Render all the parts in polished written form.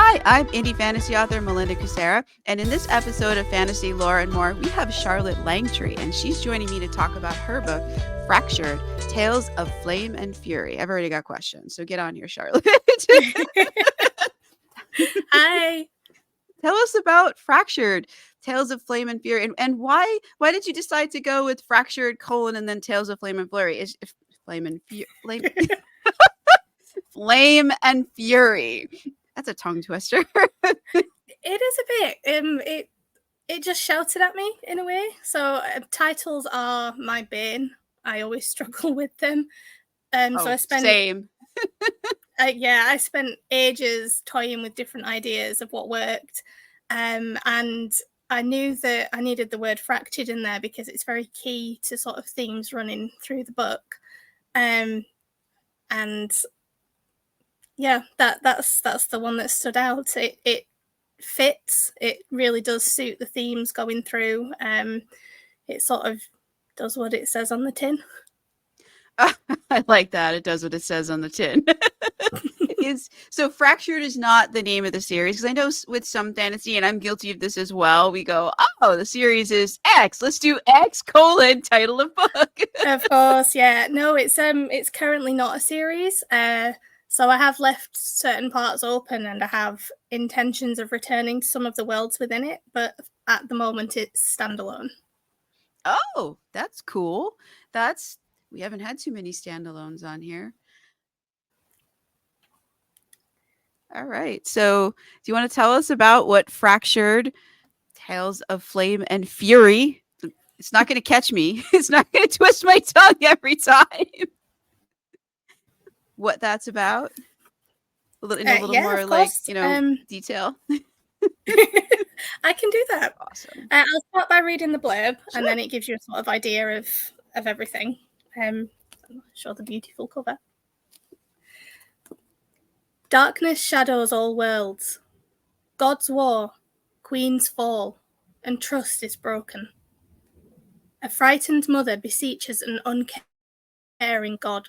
Hi, I'm indie fantasy author Melinda Kucsera, and in this episode of Fantasy Lore and More, we have Charlotte Langtree, and she's joining me to talk about her book, Fractured, Tales of Flame and Fury. I've already got questions, so get on here, Charlotte. Hi. Tell us about Fractured, Tales of Flame and Fury, and why did you decide to go with Fractured, and then Tales of Flame and Fury? Is Flame and Fury... Flame and Fury. That's a tongue twister. It is a bit. It just shouted at me in a way. So titles are my bane. I always struggle with them. So I spent same. I spent ages toying with different ideas of what worked. And I knew that I needed the word fractured in there because it's very key to sort of themes running through the book. And yeah, that's the one that stood out. It fits. It really does suit the themes going through. It sort of does what it says on the tin. I like that. It does what it says on the tin. So Fractured is not the name of the series, because I know with some fantasy, and I'm guilty of this as well, we go, oh, the series is X. Let's do X : title of book. Of course, yeah. No, it's currently not a series. So I have left certain parts open, and I have intentions of returning to some of the worlds within it, but at the moment it's standalone. Oh, that's cool. We haven't had too many standalones on here. All right. So do you want to tell us about what Fractured, Tales of Flame and Fury? It's not going to catch me. It's not going to twist my tongue every time. What that's about? In a little more, detail. I can do that. Awesome. I'll start by reading the blurb, and then it gives you a sort of idea of everything. Show the beautiful cover. Darkness shadows all worlds. Gods war, queens fall, and trust is broken. A frightened mother beseeches an uncaring god.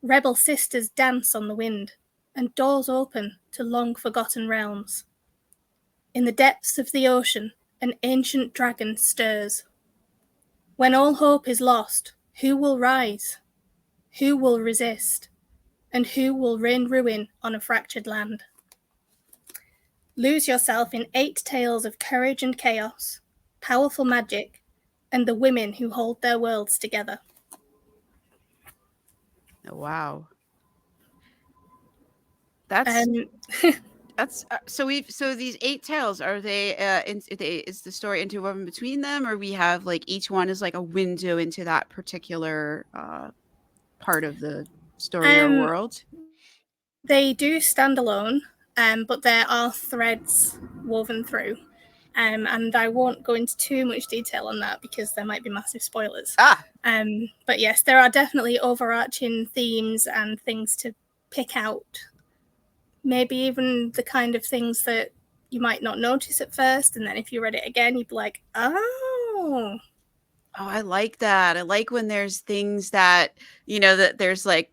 Rebel sisters dance on the wind, and doors open to long-forgotten realms. In the depths of the ocean, an ancient dragon stirs. When all hope is lost, who will rise? Who will resist? And who will rain ruin on a fractured land? Lose yourself in 8 tales of courage and chaos, powerful magic, and the women who hold their worlds together. Oh, wow. That's so these 8 tales, are they is the story interwoven between them, or we have like each one is like a window into that particular part of the story or world? They do stand alone, but there are threads woven through. And I won't go into too much detail on that because there might be massive spoilers. But yes, there are definitely overarching themes and things to pick out. Maybe even the kind of things that you might not notice at first, and then if you read it again, you'd be like, oh. Oh, I like that. I like when there's things that, that there's like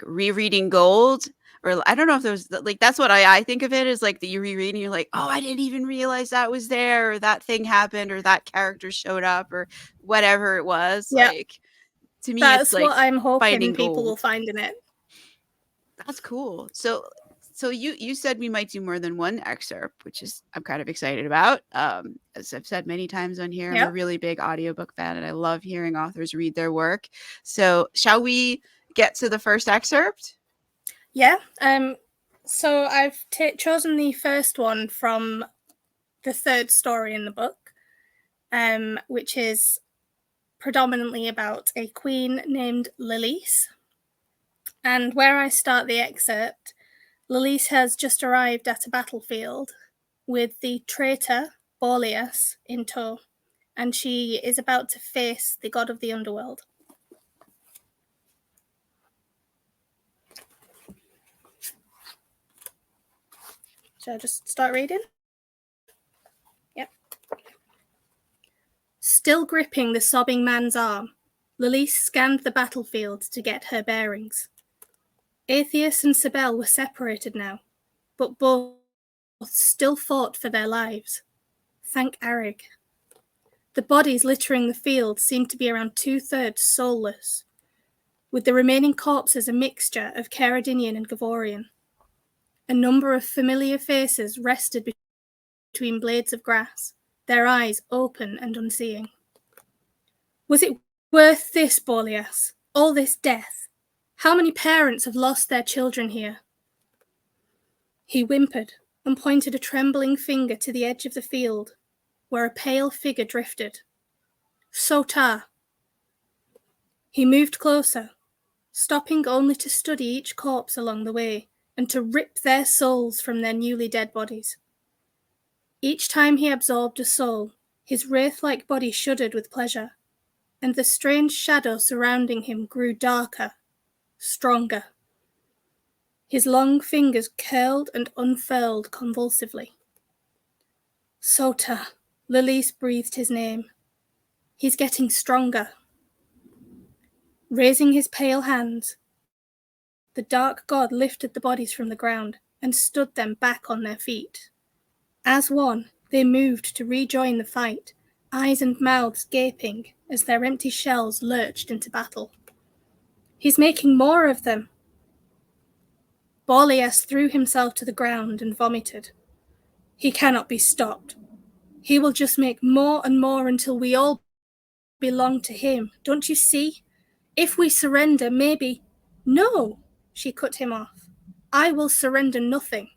rereading gold. Or I don't know if there's that's what I think of it as, like, that you reread and you're like, oh, I didn't even realize that was there, or that thing happened, or that character showed up, or whatever it was. Yeah. Like, to me, that's it's like what I'm hoping people gold. will find in it. That's cool. So you said we might do more than one excerpt, which is I'm kind of excited about. As I've said many times on here, I'm a really big audiobook fan, and I love hearing authors read their work. So shall we get to the first excerpt? Yeah. So I've chosen the first one from the third story in the book, which is predominantly about a queen named Lilise. And where I start the excerpt, Lilise has just arrived at a battlefield with the traitor Boreas in tow, and she is about to face the god of the underworld. Shall I just start reading? Yep. Still gripping the sobbing man's arm, Lilise scanned the battlefield to get her bearings. Atheus and Sibel were separated now, but both still fought for their lives. Thank Arig. The bodies littering the field seemed to be around 2/3 soulless, with the remaining corpses a mixture of Caradinian and Gavorian. A number of familiar faces rested between blades of grass, their eyes open and unseeing. Was it worth this, Boreas? All this death? How many parents have lost their children here? He whimpered and pointed a trembling finger to the edge of the field, where a pale figure drifted. Sota! He moved closer, stopping only to study each corpse along the way and to rip their souls from their newly dead bodies. Each time he absorbed a soul, his wraith-like body shuddered with pleasure, and the strange shadow surrounding him grew darker, stronger. His long fingers curled and unfurled convulsively. Sota, Lilise breathed his name. He's getting stronger. Raising his pale hands, the dark god lifted the bodies from the ground and stood them back on their feet. As one, they moved to rejoin the fight, eyes and mouths gaping as their empty shells lurched into battle. He's making more of them. Boreas threw himself to the ground and vomited. He cannot be stopped. He will just make more and more until we all belong to him. Don't you see? If we surrender, maybe... No, she cut him off. I will surrender nothing.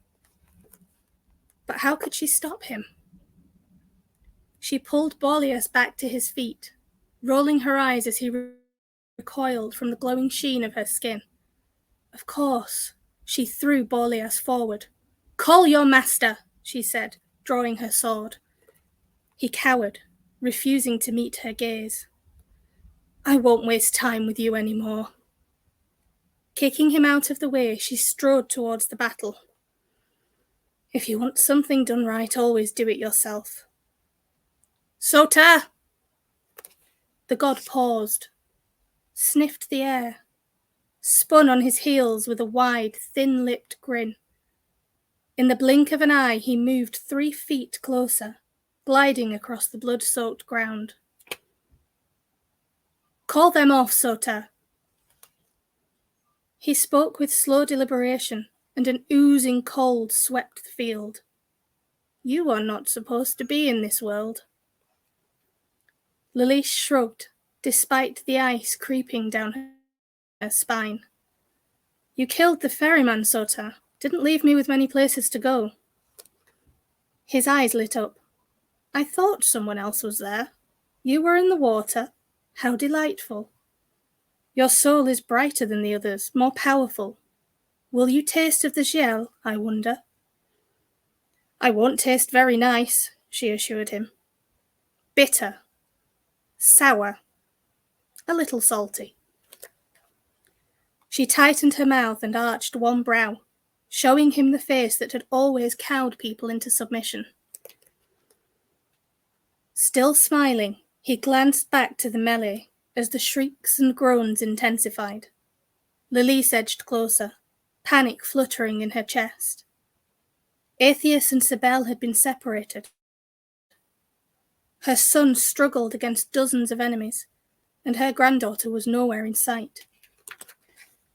But how could she stop him? She pulled Boreas back to his feet, rolling her eyes as he recoiled from the glowing sheen of her skin. Of course, she threw Boreas forward. Call your master, she said, drawing her sword. He cowered, refusing to meet her gaze. I won't waste time with you anymore. Kicking him out of the way, she strode towards the battle. If you want something done right, always do it yourself. Sota! The god paused, sniffed the air, spun on his heels with a wide, thin-lipped grin. In the blink of an eye, he moved 3 feet closer, gliding across the blood-soaked ground. Call them off, Sota. He spoke with slow deliberation, and an oozing cold swept the field. You are not supposed to be in this world. Lilise shrugged, despite the ice creeping down her spine. You killed the ferryman, Sota. Didn't leave me with many places to go. His eyes lit up. I thought someone else was there. You were in the water. How delightful. Your soul is brighter than the others, more powerful. Will you taste of the gel, I wonder? I won't taste very nice, she assured him. Bitter. Sour. A little salty. She tightened her mouth and arched one brow, showing him the face that had always cowed people into submission. Still smiling, he glanced back to the melee as the shrieks and groans intensified. Lilise edged closer, panic fluttering in her chest. Atheus and Sibel had been separated. Her son struggled against dozens of enemies, and her granddaughter was nowhere in sight.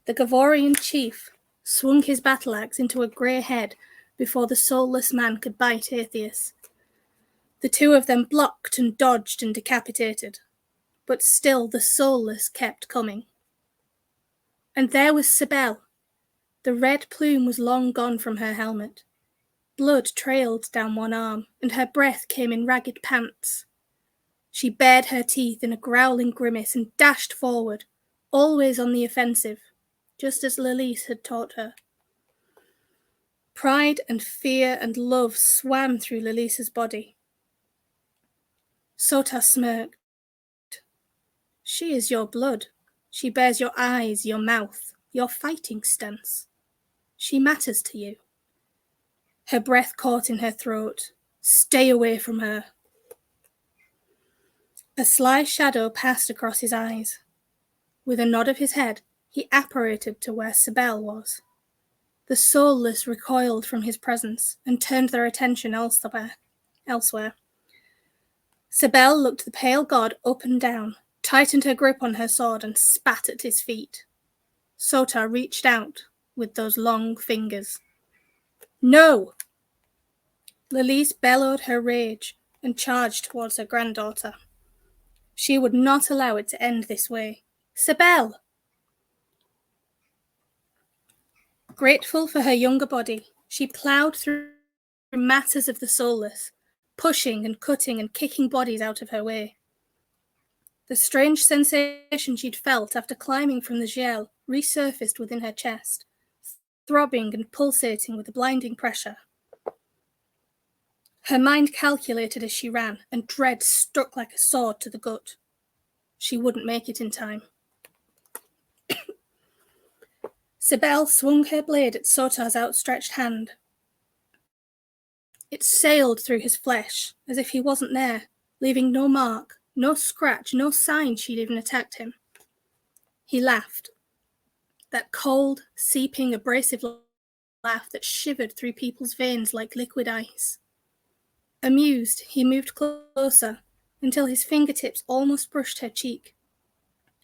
The Gavorian chief swung his battle axe into a grey head before the soulless man could bite Atheus. The 2 of them blocked and dodged and decapitated, but still the soulless kept coming. And there was Sibel. The red plume was long gone from her helmet. Blood trailed down one arm, and her breath came in ragged pants. She bared her teeth in a growling grimace and dashed forward, always on the offensive, just as Lilise had taught her. Pride and fear and love swam through Lilise's body. Sota smirked. She is your blood. She bears your eyes, your mouth, your fighting stance. She matters to you. Her breath caught in her throat. Stay away from her. A sly shadow passed across his eyes. With a nod of his head, he apparated to where Sibel was. The soulless recoiled from his presence and turned their attention elsewhere. Cybele looked the pale god up and down, tightened her grip on her sword, and spat at his feet. Sota reached out with those long fingers. No! Lilise bellowed her rage and charged towards her granddaughter. She would not allow it to end this way. Cybele! Grateful for her younger body, she ploughed through masses of the soulless, pushing and cutting and kicking bodies out of her way. The strange sensation she'd felt after climbing from the gel resurfaced within her chest, throbbing and pulsating with a blinding pressure. Her mind calculated as she ran, and dread stuck like a sword to the gut. She wouldn't make it in time. Cybele swung her blade at Sota's outstretched hand. It sailed through his flesh, as if he wasn't there, leaving no mark, no scratch, no sign she'd even attacked him. He laughed. That cold, seeping, abrasive laugh that shivered through people's veins like liquid ice. Amused, he moved closer, until his fingertips almost brushed her cheek,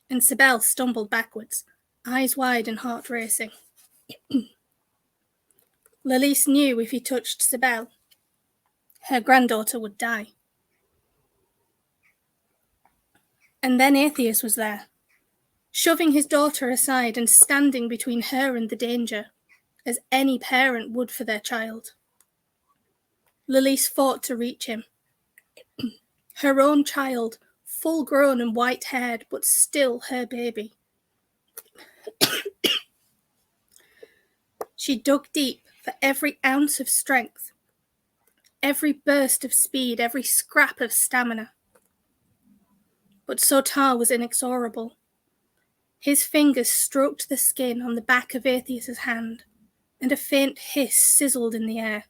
and Cybele stumbled backwards, eyes wide and heart racing. Lilise knew if he touched Cybele, her granddaughter would die. And then Atheus was there, shoving his daughter aside and standing between her and the danger, as any parent would for their child. Lilise fought to reach him. Her own child, full-grown and white-haired, but still her baby. She dug deep for every ounce of strength, every burst of speed, every scrap of stamina. But Sota was inexorable. His fingers stroked the skin on the back of Atheus's hand, and a faint hiss sizzled in the air.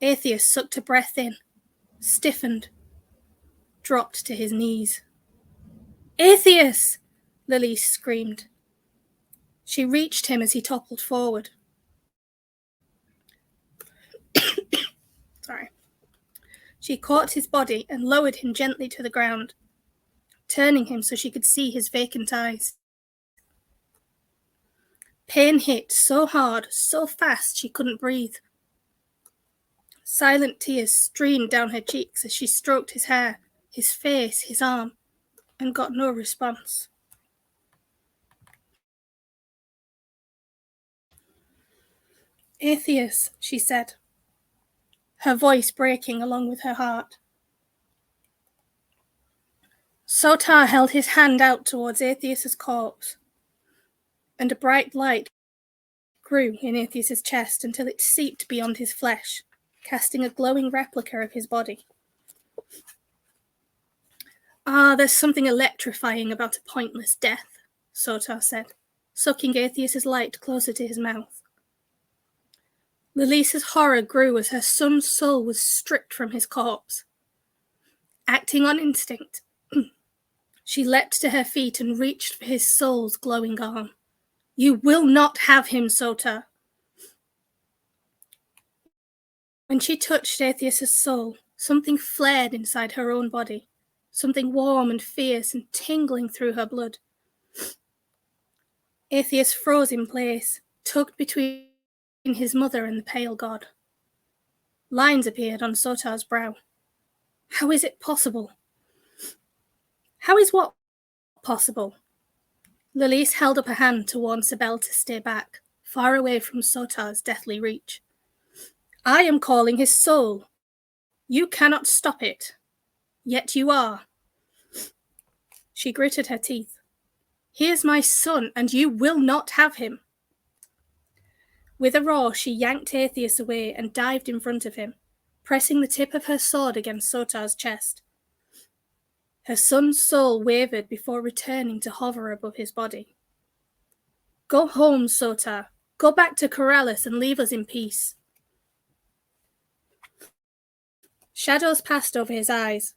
Atheus sucked a breath in, stiffened, dropped to his knees. "Atheus!" Lilise screamed. She reached him as he toppled forward. She caught his body and lowered him gently to the ground, turning him so she could see his vacant eyes. Pain hit so hard, so fast she couldn't breathe. Silent tears streamed down her cheeks as she stroked his hair, his face, his arm, and got no response. "Atheus," she said, her voice breaking along with her heart. Sota held his hand out towards Atheus's corpse, and a bright light grew in Atheus's chest until it seeped beyond his flesh, casting a glowing replica of his body. There's something electrifying about a pointless death," Sota said, sucking Atheus's light closer to his mouth. Lilise's horror grew as her son's soul was stripped from his corpse. Acting on instinct, she leapt to her feet and reached for his soul's glowing arm. "You will not have him, Sota." When she touched Atheus's soul, something flared inside her own body, something warm and fierce and tingling through her blood. Atheus froze in place, tugged between his mother and the pale god. Lines appeared on Sota's brow. How is it possible? How is what possible? Lilise held up a hand to warn Cybele to stay back, far away from Sota's deathly reach. "I am calling his soul. You cannot stop it. Yet you are." She gritted her teeth. "He is my son, and you will not have him." With a roar, she yanked Atheus away and dived in front of him, pressing the tip of her sword against Sota's chest. Her son's soul wavered before returning to hover above his body. "Go home, Sota. Go back to Corellis and leave us in peace." Shadows passed over his eyes.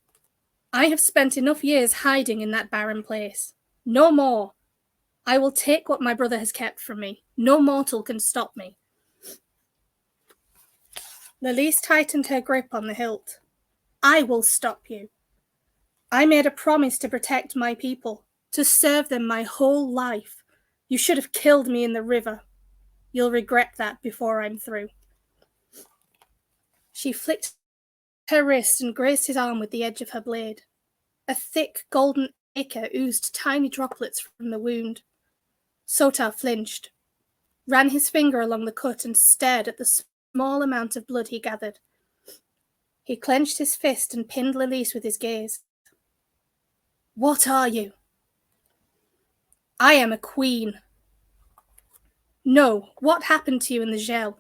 "I have spent enough years hiding in that barren place. No more. I will take what my brother has kept from me. No mortal can stop me. Lelise tightened her grip on the hilt. I will stop you. I made a promise to protect my people, to serve them my whole life. You should have killed me in the river. You'll regret that before I'm through. She flicked her wrist and grazed his arm with the edge of her blade. A thick golden ichor oozed tiny droplets from the wound. Sotar flinched, ran his finger along the cut and stared at the small amount of blood he gathered. He clenched his fist and pinned Lelise with his gaze. What are you? I am a queen. No, what happened to you in the gel?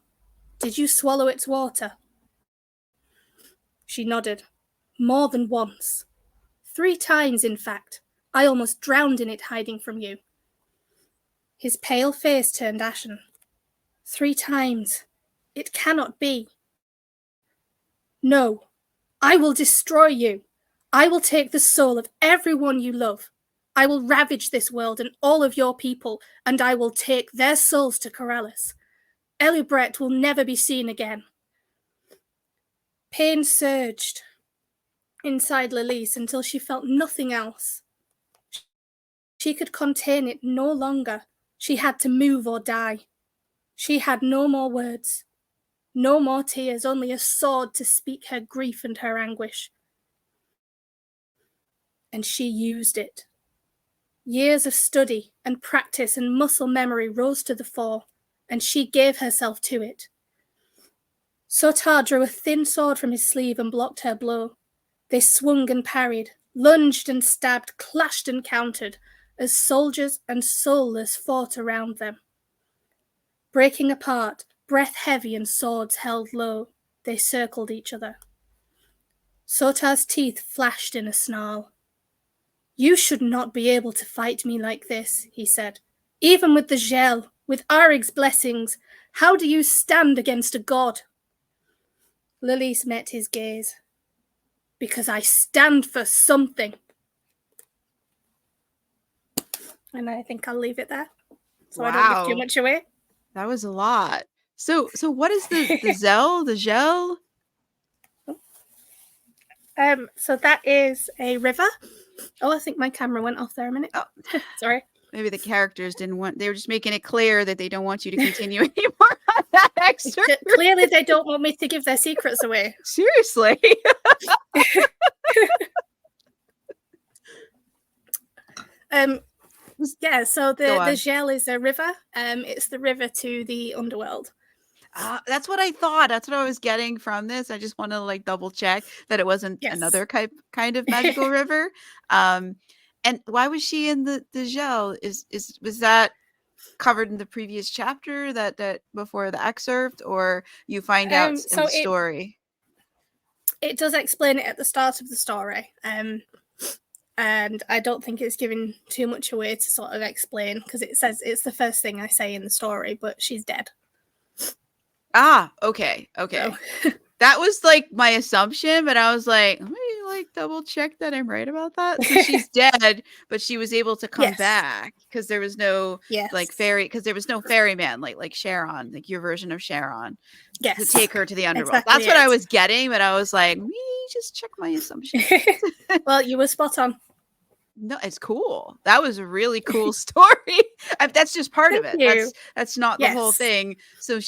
Did you swallow its water? She nodded. More than once. 3 times, in fact. I almost drowned in it hiding from you. His pale face turned ashen. 3 times. It cannot be. No, I will destroy you. I will take the soul of everyone you love. I will ravage this world and all of your people, and I will take their souls to Corellis. Elubret will never be seen again. Pain surged inside Lelise until she felt nothing else. She could contain it no longer. She had to move or die. She had no more words, no more tears, only a sword to speak her grief and her anguish. And she used it. Years of study and practice and muscle memory rose to the fore, and she gave herself to it. Sotar drew a thin sword from his sleeve and blocked her blow. They swung and parried, lunged and stabbed, clashed and countered, as soldiers and soulless fought around them. Breaking apart, breath heavy and swords held low, they circled each other. Sotar's teeth flashed in a snarl. You should not be able to fight me like this, he said. Even with the gel, with Arig's blessings, how do you stand against a god? Lelise met his gaze. Because I stand for something. And I think I'll leave it there, so I don't give too much away. That was a lot. So what is the Zell, the gel? So that is a river. Oh, I think my camera went off there a minute. Oh. Sorry. Maybe the characters didn't want, they were just making it clear that they don't want you to continue anymore on that excerpt. Clearly they don't want me to give their secrets away. Seriously. Yeah, so the gel is a river. It's the river to the underworld. That's what I thought. That's what I was getting from this. I just want to like double check that it wasn't another kind of magical river. And why was she in the gel? Was that covered in the previous chapter that before the excerpt, or you find out in the story? It does explain it at the start of the story. And I don't think it's given too much away to sort of explain, because it says it's the first thing I say in the story, but she's dead. Okay. So. That was like my assumption, but I was like, let me like double check that I'm right about that. So she's dead, but she was able to come back because there was no like fairy, because there was no ferryman like Sharon, like your version of Sharon, to take her to the underworld. Exactly. That's what I was getting, but I was like, let me just check my assumption. Well, you were spot on. No, it's cool. That was a really cool story. That's just part of it. That's not the whole thing. So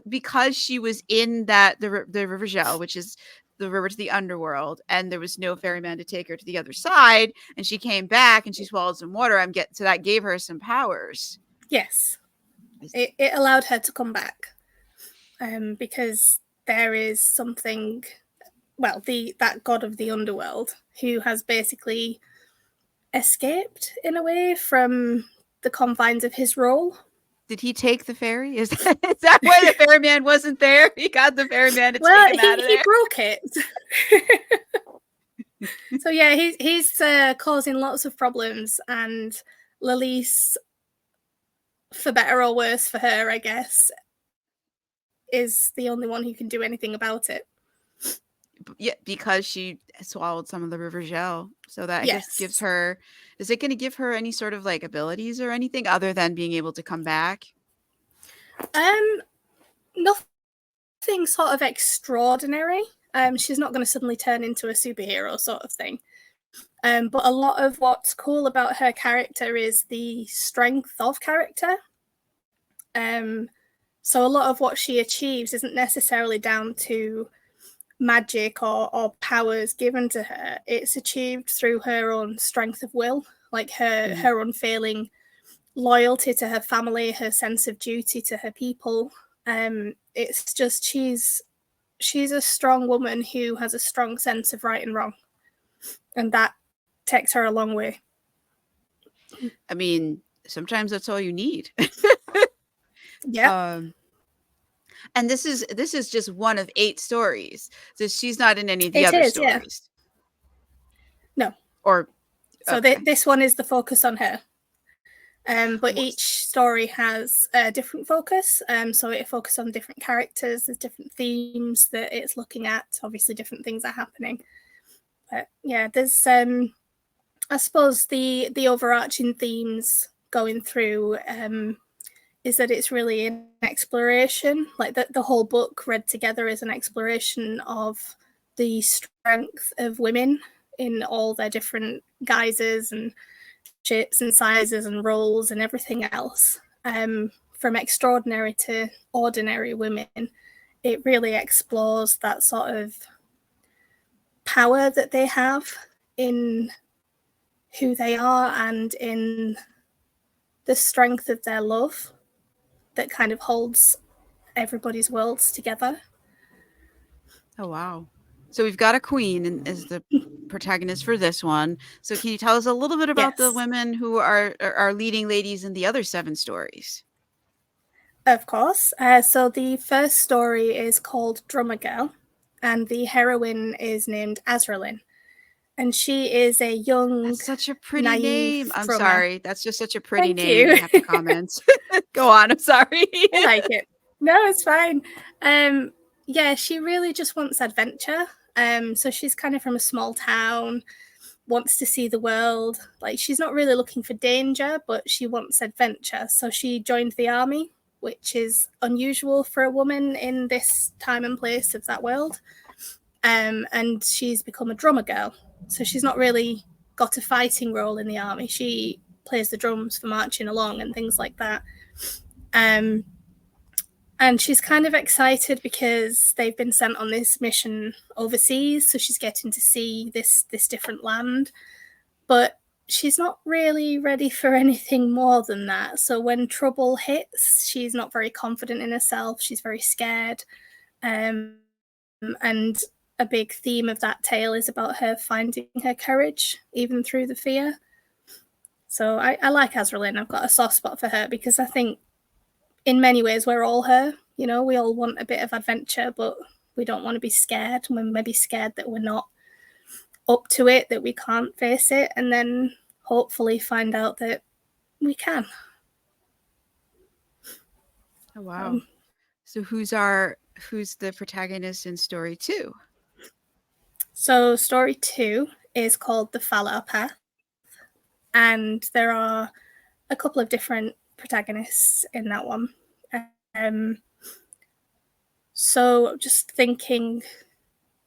because she was in the river gel, which is the river to the underworld, and there was no ferryman to take her to the other side, and she came back and she swallowed some water. So that gave her some powers. Yes, it allowed her to come back, because there is something. Well, that god of the underworld who has basically escaped in a way from the confines of his role. Did he take the ferry? Is that why the ferryman wasn't there? He got the ferryman to take him out of there. He broke it. So yeah, he's causing lots of problems, and Lelise, for better or worse for her, I guess, is the only one who can do anything about it. Yeah, because she swallowed some of the river gel. So that I guess gives Yes. her, is it going to give her any sort of like abilities or anything other than being able to come back? Nothing sort of extraordinary. She's not going to suddenly turn into a superhero sort of thing. But a lot of what's cool about her character is the strength of character. So a lot of what she achieves isn't necessarily down to magic or powers given to her. It's achieved through her own strength of will, like her unfailing loyalty to her family, her sense of duty to her people. It's just she's a strong woman who has a strong sense of right and wrong, and that takes her a long way. I mean, sometimes that's all you need. Yeah, And this is just one of 8 stories. So she's not in any of the it other is. Yeah, stories. no. Or So okay. this one is the focus on her. But Wha- each story has a different focus. So it focuses on different characters. There's different themes that it's looking at. Obviously, different things are happening. But yeah, there's I suppose the overarching themes going through is that it's really an exploration. Like the whole book read together is an exploration of the strength of women in all their different guises and shapes and sizes and roles and everything else. From extraordinary to ordinary women, it really explores that sort of power that they have in who they are and in the strength of their love that kind of holds everybody's worlds together. Oh wow. So we've got a queen as the protagonist for this one. So can you tell us a little bit about the Yes, women who are leading ladies in the other 7 stories? of course. So the first story is called Drummer Girl, and the heroine is named Azraelin. And she is a young, That's such a pretty name. naive I'm drummer. sorry. That's just such a pretty Thank name. I you. have to comment. Go on. I'm sorry. I like it. No, it's fine. Yeah, she really just wants adventure. So she's kind of from a small town, wants to see the world. Like she's not really looking for danger, but she wants adventure. So she joined the army, which is unusual for a woman in this time and place of that world. And she's become a drummer girl. So she's not really got a fighting role in the army. She plays the drums for marching along and things like that. And she's kind of excited because they've been sent on this mission overseas, so she's getting to see this different land. But she's not really ready for anything more than that. So when trouble hits, she's not very confident in herself. She's very scared. And a big theme of that tale is about her finding her courage, even through the fear. So I like Azraelin. I've got a soft spot for her because I think in many ways we're all her. You know, we all want a bit of adventure, but we don't want to be scared. We're maybe scared that we're not up to it, that we can't face it, and then hopefully find out that we can. Oh wow. So who's the protagonist in story 2? So story 2 is called The Falar Path, and there are a couple of different protagonists in that one. So just thinking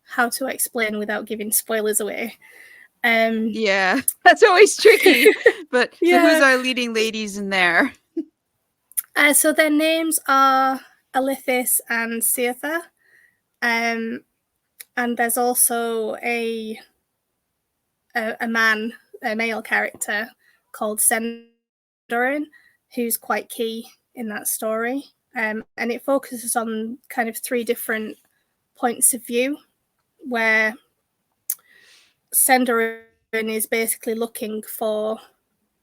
how to explain without giving spoilers away. Yeah, that's always tricky. But so who's Yeah. our leading ladies in there? So their names are Alithis and Seatha. And there's also a man, a male character called Sendorin, who's quite key in that story. And it focuses on kind of 3 different points of view, where Sendorin is basically looking for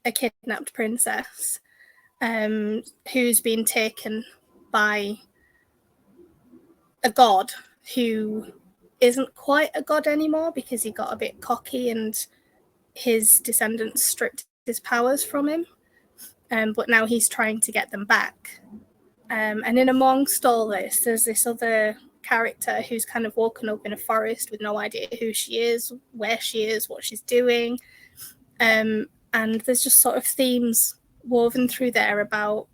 a kidnapped princess who's been taken by a god who isn't quite a god anymore because he got a bit cocky and his descendants stripped his powers from him. But now he's trying to get them back. And in amongst all this, there's this other character who's kind of woken up in a forest with no idea who she is, where she is, what she's doing. And there's just sort of themes woven through there about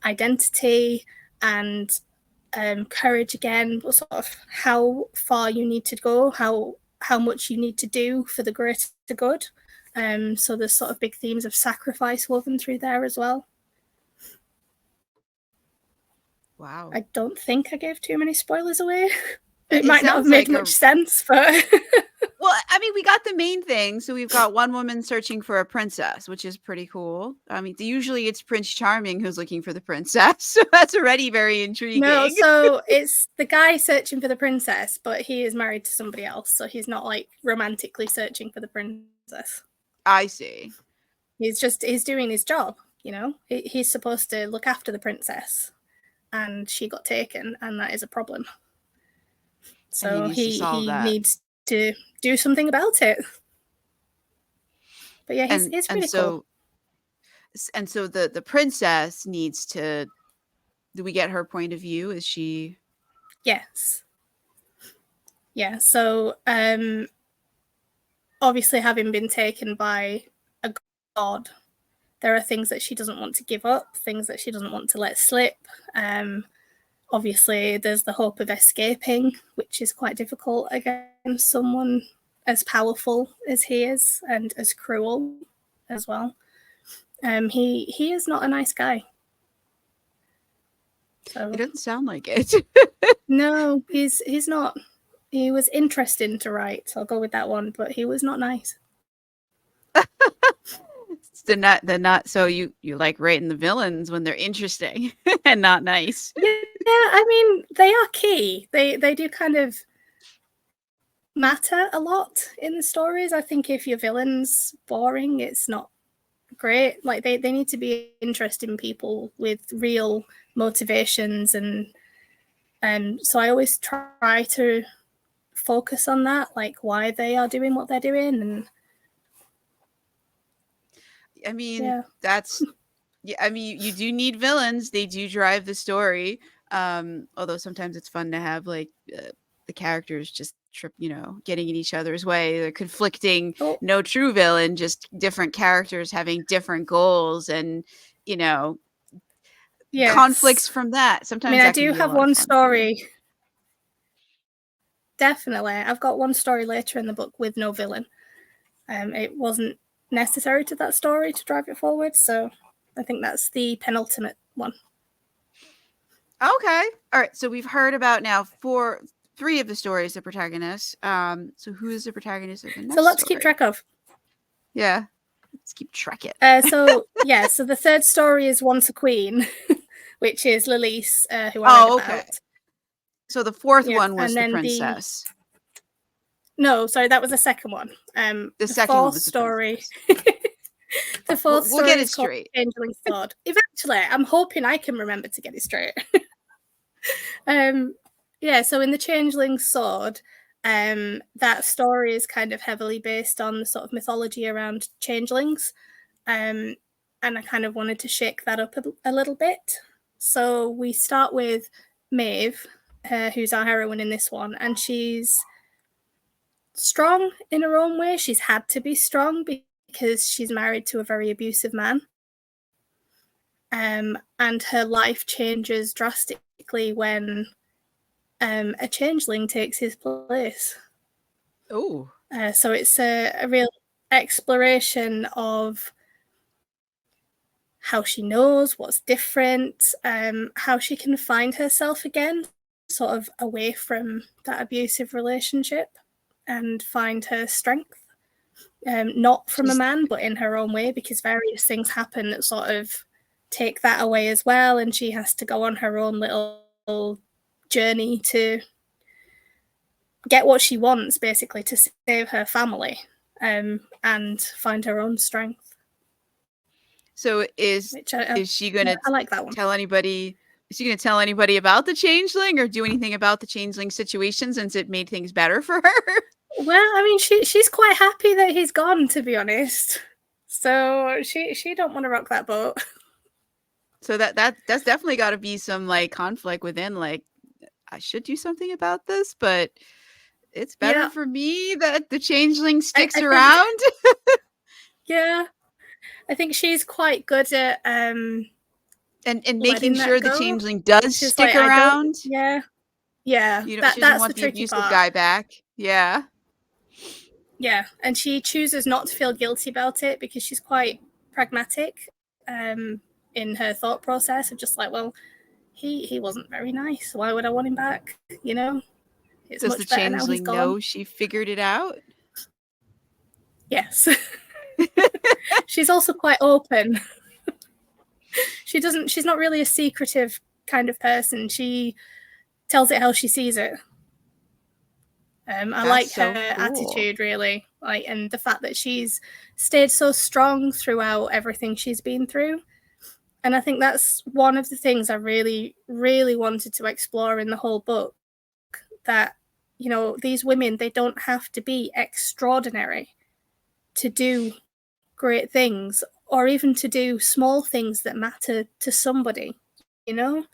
identity and courage again, but sort of how far you need to go, how much you need to do for the greater good. So there's sort of big themes of sacrifice woven through there as well. Wow. I don't think I gave too many spoilers away. It might not have made much sense, but well, I mean, we got the main thing. So we've got one woman searching for a princess, which is pretty cool. I mean, usually it's Prince Charming who's looking for the princess. So that's already very intriguing. No, so it's the guy searching for the princess, but he is married to somebody else. So he's not like romantically searching for the princess. I see. He's doing his job, you know? He's supposed to look after the princess, and she got taken, and that is a problem. So he needs to do something about it. But yeah, he's pretty cool. And so the princess needs to. Do we get her point of view? Is she? Yes. Yeah. So obviously, having been taken by a god, there are things that she doesn't want to give up, things that she doesn't want to let slip. Obviously, there's the hope of escaping, which is quite difficult against someone as powerful as he is and as cruel as well. He is not a nice guy. So it doesn't sound like it. No, he's not. He was interesting to write. So I'll go with that one, but he was not nice. They're not. So you like writing the villains when they're interesting and not nice. Yeah, I mean, they are key. They do kind of matter a lot in the stories. I think if your villain's boring, it's not great. Like they need to be interesting people with real motivations, and so I always try to focus on that, like why they are doing what they're doing. And I mean, I mean, you do need villains. They do drive the story. Although sometimes it's fun to have like the characters just getting in each other's way. They're conflicting, no true villain, just different characters having different goals and, conflicts from that. Sometimes I do have one story. Definitely. I've got one story later in the book with no villain. It wasn't necessary to that story to drive it forward, so I think that's the penultimate one. Okay. All right. So we've heard about now 3 of the stories, the protagonists. So who is the protagonist of the next? So lots to keep track of. Yeah. Let's keep track it. So the third story is Once a Queen, which is Lilise, who I read about. So the fourth one was the princess. No, sorry, that was the second one. The second one was story. The fourth story get it is called straight. Changeling Sword. Eventually, I'm hoping I can remember to get it straight. So in the Changeling Sword, that story is kind of heavily based on the sort of mythology around changelings. And I kind of wanted to shake that up a little bit. So we start with Maeve, who's our heroine in this one, and she's strong in her own way. She's had to be strong because she's married to a very abusive man. And her life changes drastically when a changeling takes his place. Oh. So it's a real exploration of how she knows what's different, how she can find herself again, sort of away from that abusive relationship, and find her strength, not from a man, but in her own way, because various things happen that sort of take that away as well, and she has to go on her own little journey to get what she wants, basically, to save her family, and find her own strength. So is she going to like that one. Tell anybody? Is she going to tell anybody about the changeling or do anything about the changeling situation since it made things better for her? Well, I mean, she's quite happy that he's gone, to be honest. So she don't want to rock that boat. So that's definitely got to be some like conflict within, like, I should do something about this, but it's better Yeah. for me that the changeling sticks I think, around. yeah, I think she's quite good at and making letting sure that the go. changeling does She's stick like, I don't, around. yeah, yeah, You know, she doesn't that's want the the tricky abusive part. guy back. Yeah. Yeah, and she chooses not to feel guilty about it because she's quite pragmatic in her thought process of just like, well, he wasn't very nice. Why would I want him back? You know, it's Does the much better now he's changeling gone. know she figured it out? Yes. She's also quite open. She's not really a secretive kind of person. She tells it how she sees it. I That's like her so cool. attitude, really, like, and the fact that she's stayed so strong throughout everything she's been through. And I think that's one of the things I really, really wanted to explore in the whole book. That, you know, these women, they don't have to be extraordinary to do great things, or even to do small things that matter to somebody. You know,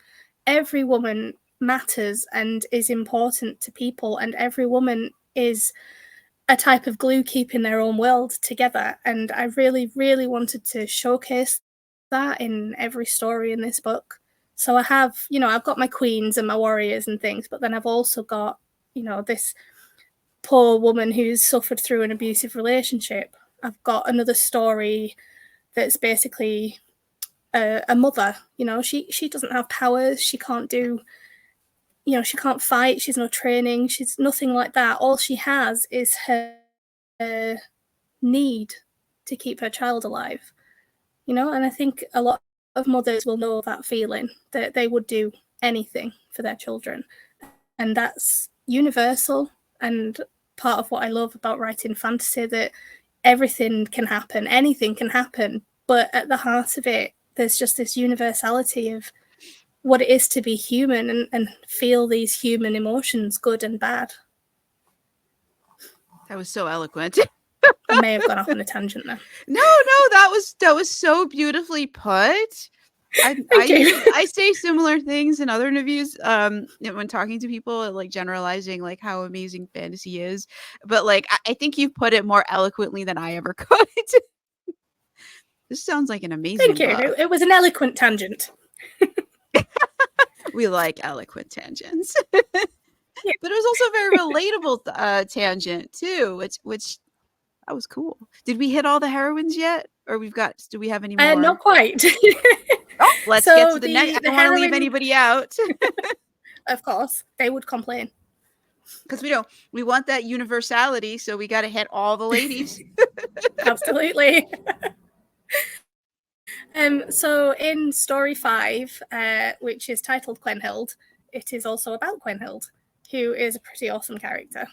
every woman matters and is important to people, and every woman is a type of glue keeping their own world together. And I really, really wanted to showcase that in every story in this book. So I have, you know, I've got my queens and my warriors and things, but then I've also got, you know, this poor woman who's suffered through an abusive relationship. I've got another story that's basically a mother. You know, she doesn't have powers. She can't do, you know, she can't fight. She's no training. She's nothing like that. All she has is her need to keep her child alive. You know, and I think a lot of mothers will know that feeling, that they would do anything for their children. And that's universal, and part of what I love about writing fantasy, that everything can happen, anything can happen, but at the heart of it, there's just this universality of what it is to be human and feel these human emotions, good and bad. That was so eloquent. I may have gone off on a tangent there. No, that was so beautifully put. Thank you. I say similar things in other interviews when talking to people, like generalizing like how amazing fantasy is, but like I think you've put it more eloquently than I ever could. This sounds like an Thank amazing you. book. It was an eloquent tangent. We like eloquent tangents. Yeah. But it was also a very relatable tangent too, which that was cool. Did we hit all the heroines yet, or do we have any more? Not quite. Oh, let's So get to the next. I the don't want to leave heroine, anybody out. of course, they would complain. Because we want that universality, so we got to hit all the ladies. Absolutely. So in story 5, which is titled Quenhild, it is also about Quenhild, who is a pretty awesome character.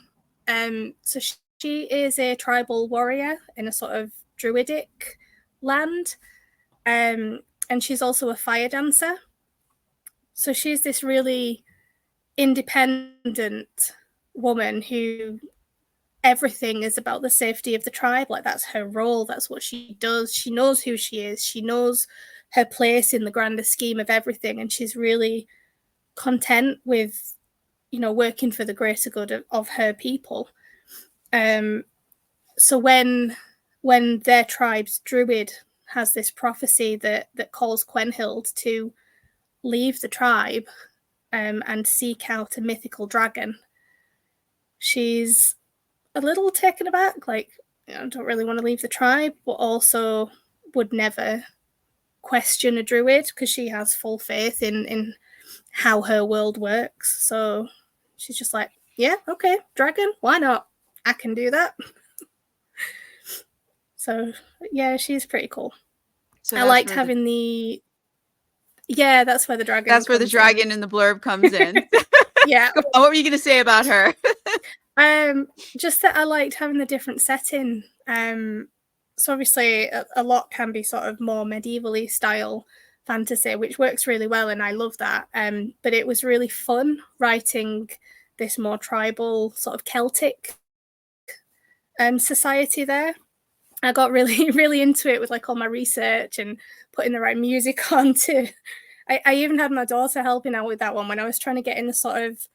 So she is a tribal warrior in a sort of druidic land, and she's also a fire dancer. So she's this really independent woman who everything is about the safety of the tribe. Like, that's her role, that's what she does. She knows who she is, she knows her place in the grander scheme of everything, and she's really content with, you know, working for the greater good of her people. So when their tribe's druid has this prophecy that calls Quenhild to leave the tribe and seek out a mythical dragon, she's a little taken aback, like, you know, I don't really want to leave the tribe, but also would never question a druid because she has full faith in how her world works. So she's just like, yeah, okay, dragon, why not? I can do that. So yeah, she's pretty cool. So I liked having the that's where the dragon that's where the dragon in the blurb comes in. Yeah. What were you gonna say about her? Just that I liked having the different setting. So obviously a lot can be sort of more medievally style fantasy, which works really well, and I love that. But it was really fun writing this more tribal sort of Celtic society there. I got really, really into it with like all my research and putting the right music on to. I even had my daughter helping out with that one when I was trying to get in the sort of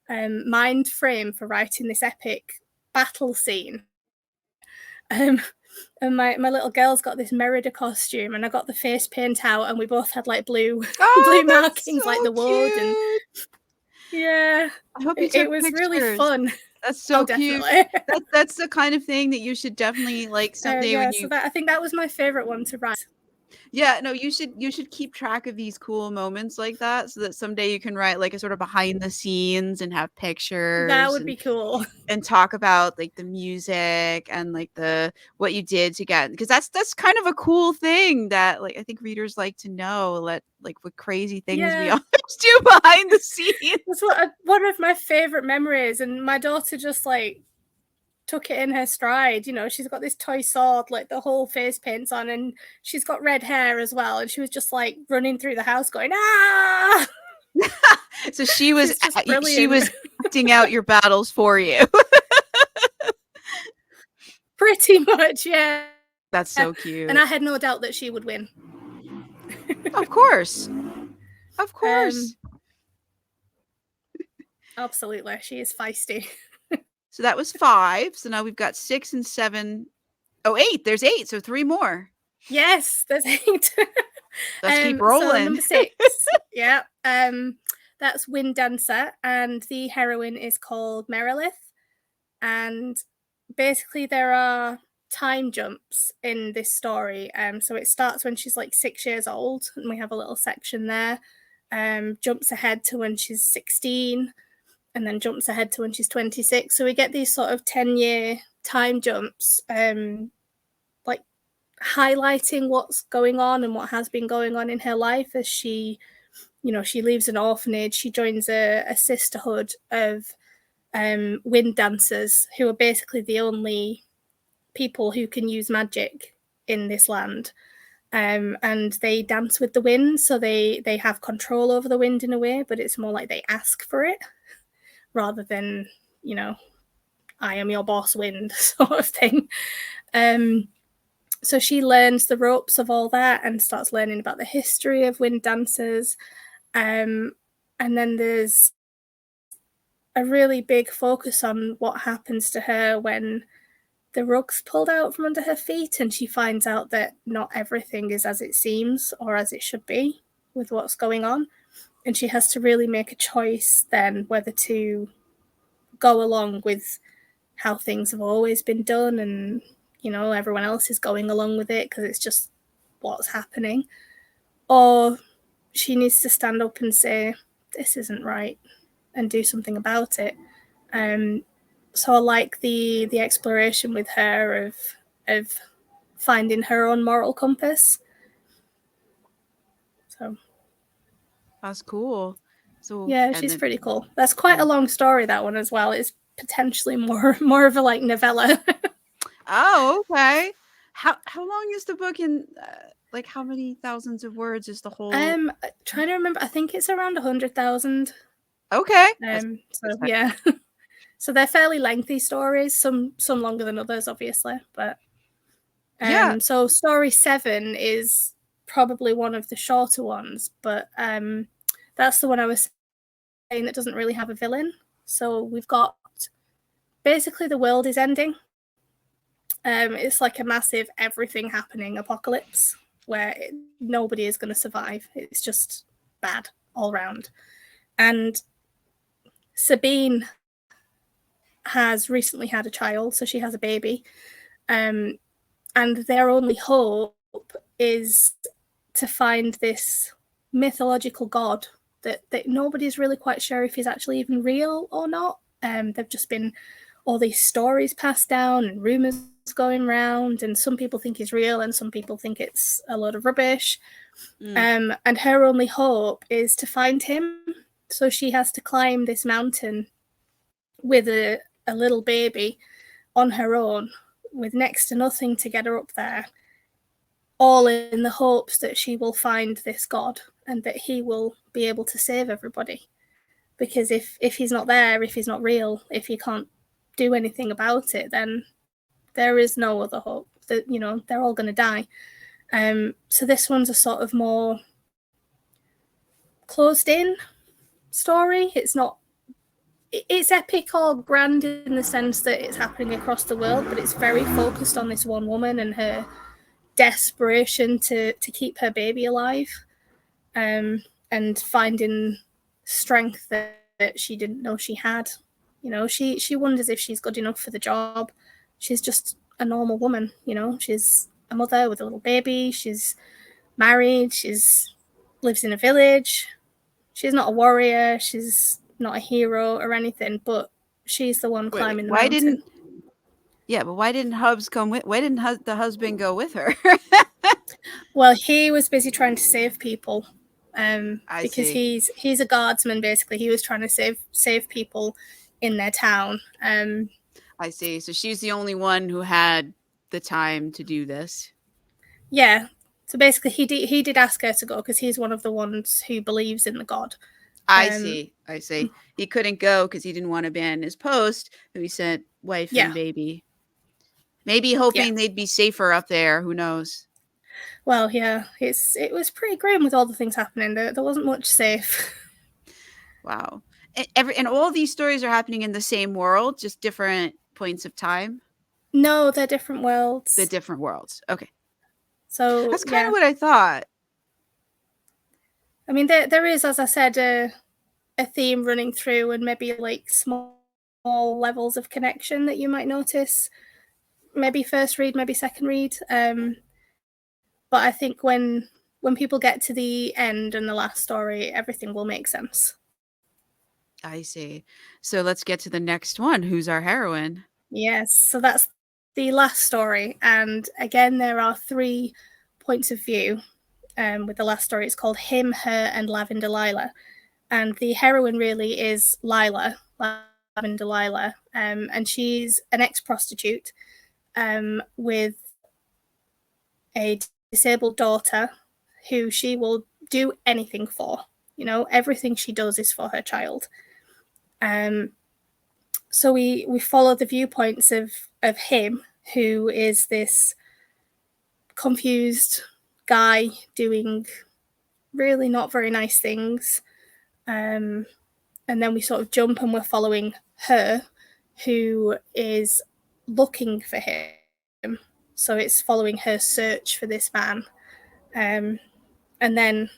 mind frame for writing this epic battle scene. And my little girl's got this Merida costume, and I got the face paint out, and we both had like blue markings, so like the wood, cute. and yeah, I hope you it took was really pictures. fun. That's so cute. Definitely. That's the kind of thing that you should definitely like someday when you. So I think that was my favorite one to write. Yeah, no, you should keep track of these cool moments like that so that someday you can write like a sort of behind the scenes and have That pictures would be cool. and talk about like the music and like the what you did to get, because that's kind of a cool thing that like I think readers like to know, like what crazy things we Yeah. always do behind the scenes. That's one of my favorite memories, and my daughter just like took it in her stride. You know, she's got this toy sword, like the whole face paint's on, and she's got red hair as well, and she was just like running through the house going, ah! So she was acting out your battles for you. Pretty much, yeah. That's so cute. And I had no doubt that she would win. Of course. Of course. Absolutely. She is feisty. So that was 5. So now we've got 6 and 7. Oh, 8. There's 8. So 3 more. Yes, there's 8. Let's keep rolling. So number 6. Yeah. That's Wind Dancer, and the heroine is called Merilith. And basically there are time jumps in this story. So it starts when she's like 6 years old, and we have a little section there. Jumps ahead to when she's 16, and then jumps ahead to when she's 26. So we get these sort of 10-year time jumps, like highlighting what's going on and what has been going on in her life as she, you know, she leaves an orphanage. She joins a sisterhood of wind dancers who are basically the only people who can use magic in this land. And they dance with the wind, so they have control over the wind in a way, but it's more like they ask for it rather than, you know, I am your boss, wind, sort of thing. So she learns the ropes of all that and starts learning about the history of wind dancers. And then there's a really big focus on what happens to her when the rug's pulled out from under her feet and she finds out that not everything is as it seems or as it should be with what's going on. And she has to really make a choice then whether to go along with how things have always been done and, you know, everyone else is going along with it because it's just what's happening. Or she needs to stand up and say, this isn't right, and do something about it. So I like the exploration with her of finding her own moral compass. So that's cool. So yeah, she's pretty cool. That's quite a long story, that one as well. It's potentially more of a like novella. Oh, okay. How long is the book in? Like how many thousands of words is the whole? Trying to remember. I think it's around 100,000. Okay. So yeah. So they're fairly lengthy stories. Some longer than others, obviously, but yeah. So story 7 is probably one of the shorter ones, but that's the one I was saying that doesn't really have a villain. So we've got basically the world is ending. It's like a massive everything happening apocalypse where nobody is going to survive. It's just bad all round. And Sabine has recently had a child, so she has a baby. And their only hope is to find this mythological god that nobody's really quite sure if he's actually even real or not. There've just been all these stories passed down and rumors going around, and some people think he's real and some people think it's a load of rubbish. And her only hope is to find him. So she has to climb this mountain with a little baby on her own, with next to nothing to get her up there, all in the hopes that she will find this god and that he will be able to save everybody. Because if he's not there, if he's not real, if you can't do anything about it, then there is no other hope. That, you know, they're all going to die. So this one's a sort of more closed in story. It's not it's epic or grand in the sense that it's happening across the world, but it's very focused on this one woman and her desperation to keep her baby alive, and finding strength that she didn't know she had. You know, she wonders if she's good enough for the job. She's just a normal woman, you know. She's a mother with a little baby. She's married. She's lives in a village. She's not a warrior. She's not a hero or anything, but she's the one climbing the mountain. But why didn't Hubs come with? Why didn't the husband go with her? Well, he was busy trying to save people, because see. he's a guardsman. Basically, he was trying to save people in their town. I see. So she's the only one who had the time to do this. Yeah. So basically, he did ask her to go because he's one of the ones who believes in the god. I see. He couldn't go because he didn't want to abandon his post, who he sent wife and baby. Maybe hoping they'd be safer up there. Who knows? Well, yeah, it was pretty grim with all the things happening. There wasn't much safe. Wow. And all these stories are happening in the same world, just different points of time? No, they're different worlds. They're different worlds. Okay. So that's kind of what I thought. I mean, there is, as I said, a theme running through, and maybe like small levels of connection that you might notice. Maybe first read, maybe second read. But I think when people get to the end and the last story, everything will make sense. I see. So let's get to the next one. Who's our heroine? Yes, so that's the last story. And again, there are 3 points of view. With the last story, it's called Him, Her, and Lavender Lila. And the heroine really is Lila, Lavender Lila. And she's an ex-prostitute with a disabled daughter who she will do anything for. You know, everything she does is for her child. So we follow the viewpoints of him, who is this confused guy doing really not very nice things. And then we sort of jump and we're following her, who is looking for him. So it's following her search for this man. And then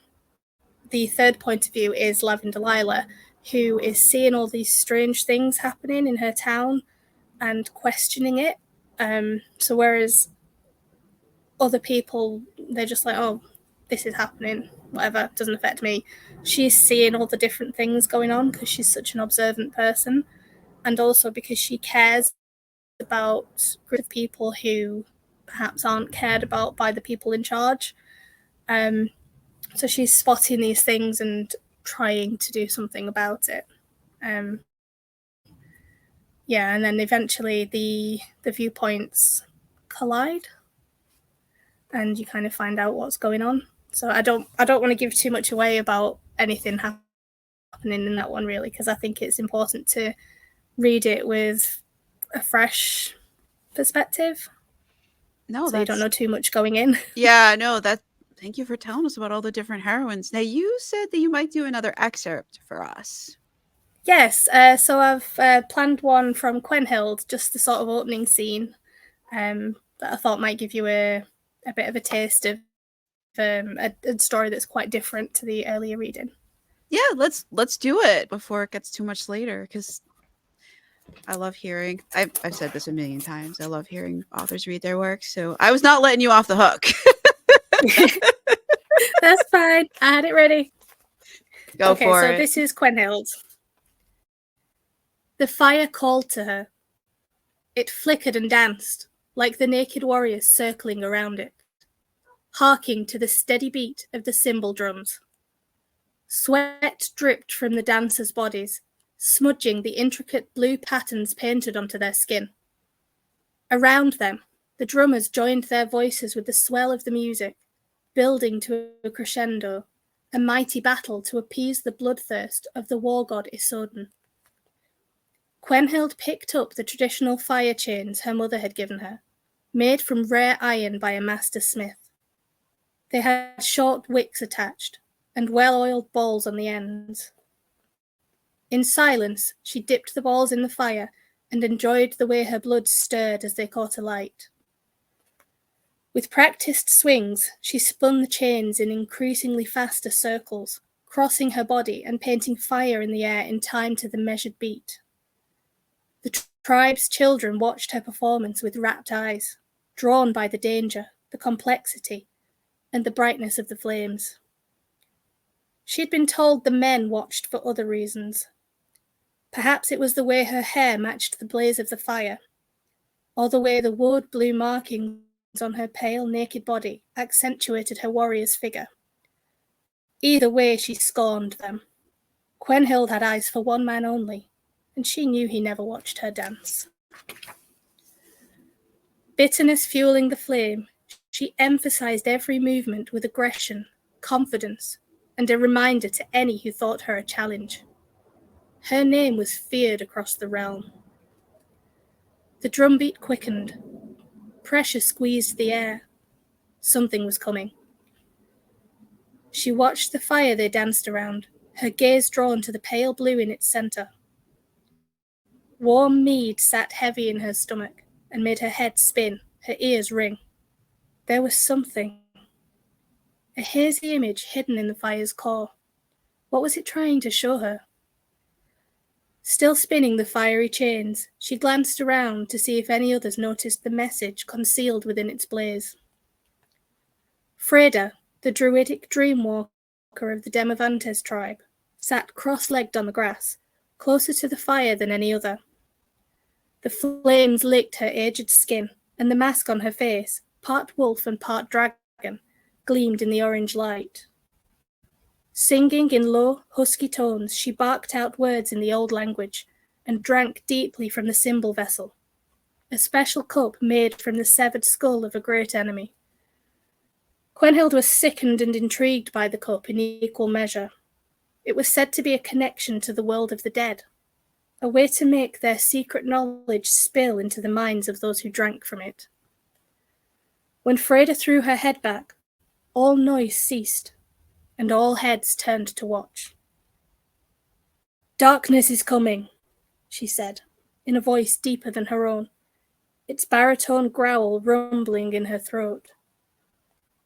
the third point of view is Lavender Lila, who is seeing all these strange things happening in her town and questioning it. So whereas other people, they're just like, oh, this is happening, whatever, doesn't affect me. She's seeing all the different things going on because she's such an observant person, and also because she cares about group of people who perhaps aren't cared about by the people in charge. So she's spotting these things and trying to do something about it. Yeah, and then eventually the viewpoints collide, and you kind of find out what's going on. So I don't want to give too much away about anything happening in that one, really, because I think it's important to read it with a fresh perspective. No, so you don't know too much going in. Yeah, no, thank you for telling us about all the different heroines. Now, you said that you might do another excerpt for us. Yes, so I've planned one from Quenhild, just the sort of opening scene that I thought might give you a bit of a taste of a story that's quite different to the earlier reading. Yeah, let's do it before it gets too much later, because I love hearing. I've said this a million times. I love hearing authors read their work, so I was not letting you off the hook. That's fine. I had it ready. Go for it. So this is Quenhild. The fire called to her. It flickered and danced, like the naked warriors circling around it, harking to the steady beat of the cymbal drums. Sweat dripped from the dancers' bodies, smudging the intricate blue patterns painted onto their skin. Around them, the drummers joined their voices with the swell of the music, building to a crescendo, a mighty battle to appease the bloodthirst of the war god Isoden. Quenhild picked up the traditional fire chains her mother had given her, made from rare iron by a master smith. They had short wicks attached, and well-oiled balls on the ends. In silence, she dipped the balls in the fire and enjoyed the way her blood stirred as they caught alight. With practiced swings, she spun the chains in increasingly faster circles, crossing her body and painting fire in the air in time to the measured beat. The tribe's children watched her performance with rapt eyes, drawn by the danger, the complexity, and the brightness of the flames. She had been told the men watched for other reasons. Perhaps it was the way her hair matched the blaze of the fire, or the way the wood-blue markings on her pale, naked body accentuated her warrior's figure. Either way, she scorned them. Quenhild had eyes for one man only, and she knew he never watched her dance. Bitterness fueling the flame, she emphasized every movement with aggression, confidence, and a reminder to any who thought her a challenge. Her name was feared across the realm. The drumbeat quickened. Pressure squeezed the air. Something was coming. She watched the fire they danced around, her gaze drawn to the pale blue in its center. Warm mead sat heavy in her stomach and made her head spin, her ears ring. There was something. A hazy image hidden in the fire's core. What was it trying to show her? Still spinning the fiery chains, she glanced around to see if any others noticed the message concealed within its blaze. Freda, the druidic dreamwalker of the Demavantes tribe, sat cross-legged on the grass, closer to the fire than any other. The flames licked her aged skin, and the mask on her face, part wolf and part dragon, gleamed in the orange light. Singing in low, husky tones, she barked out words in the old language and drank deeply from the symbol vessel, a special cup made from the severed skull of a great enemy. Quenhild was sickened and intrigued by the cup in equal measure. It was said to be a connection to the world of the dead, a way to make their secret knowledge spill into the minds of those who drank from it. When Freda threw her head back, all noise ceased, and all heads turned to watch. "Darkness is coming," she said, in a voice deeper than her own, its baritone growl rumbling in her throat.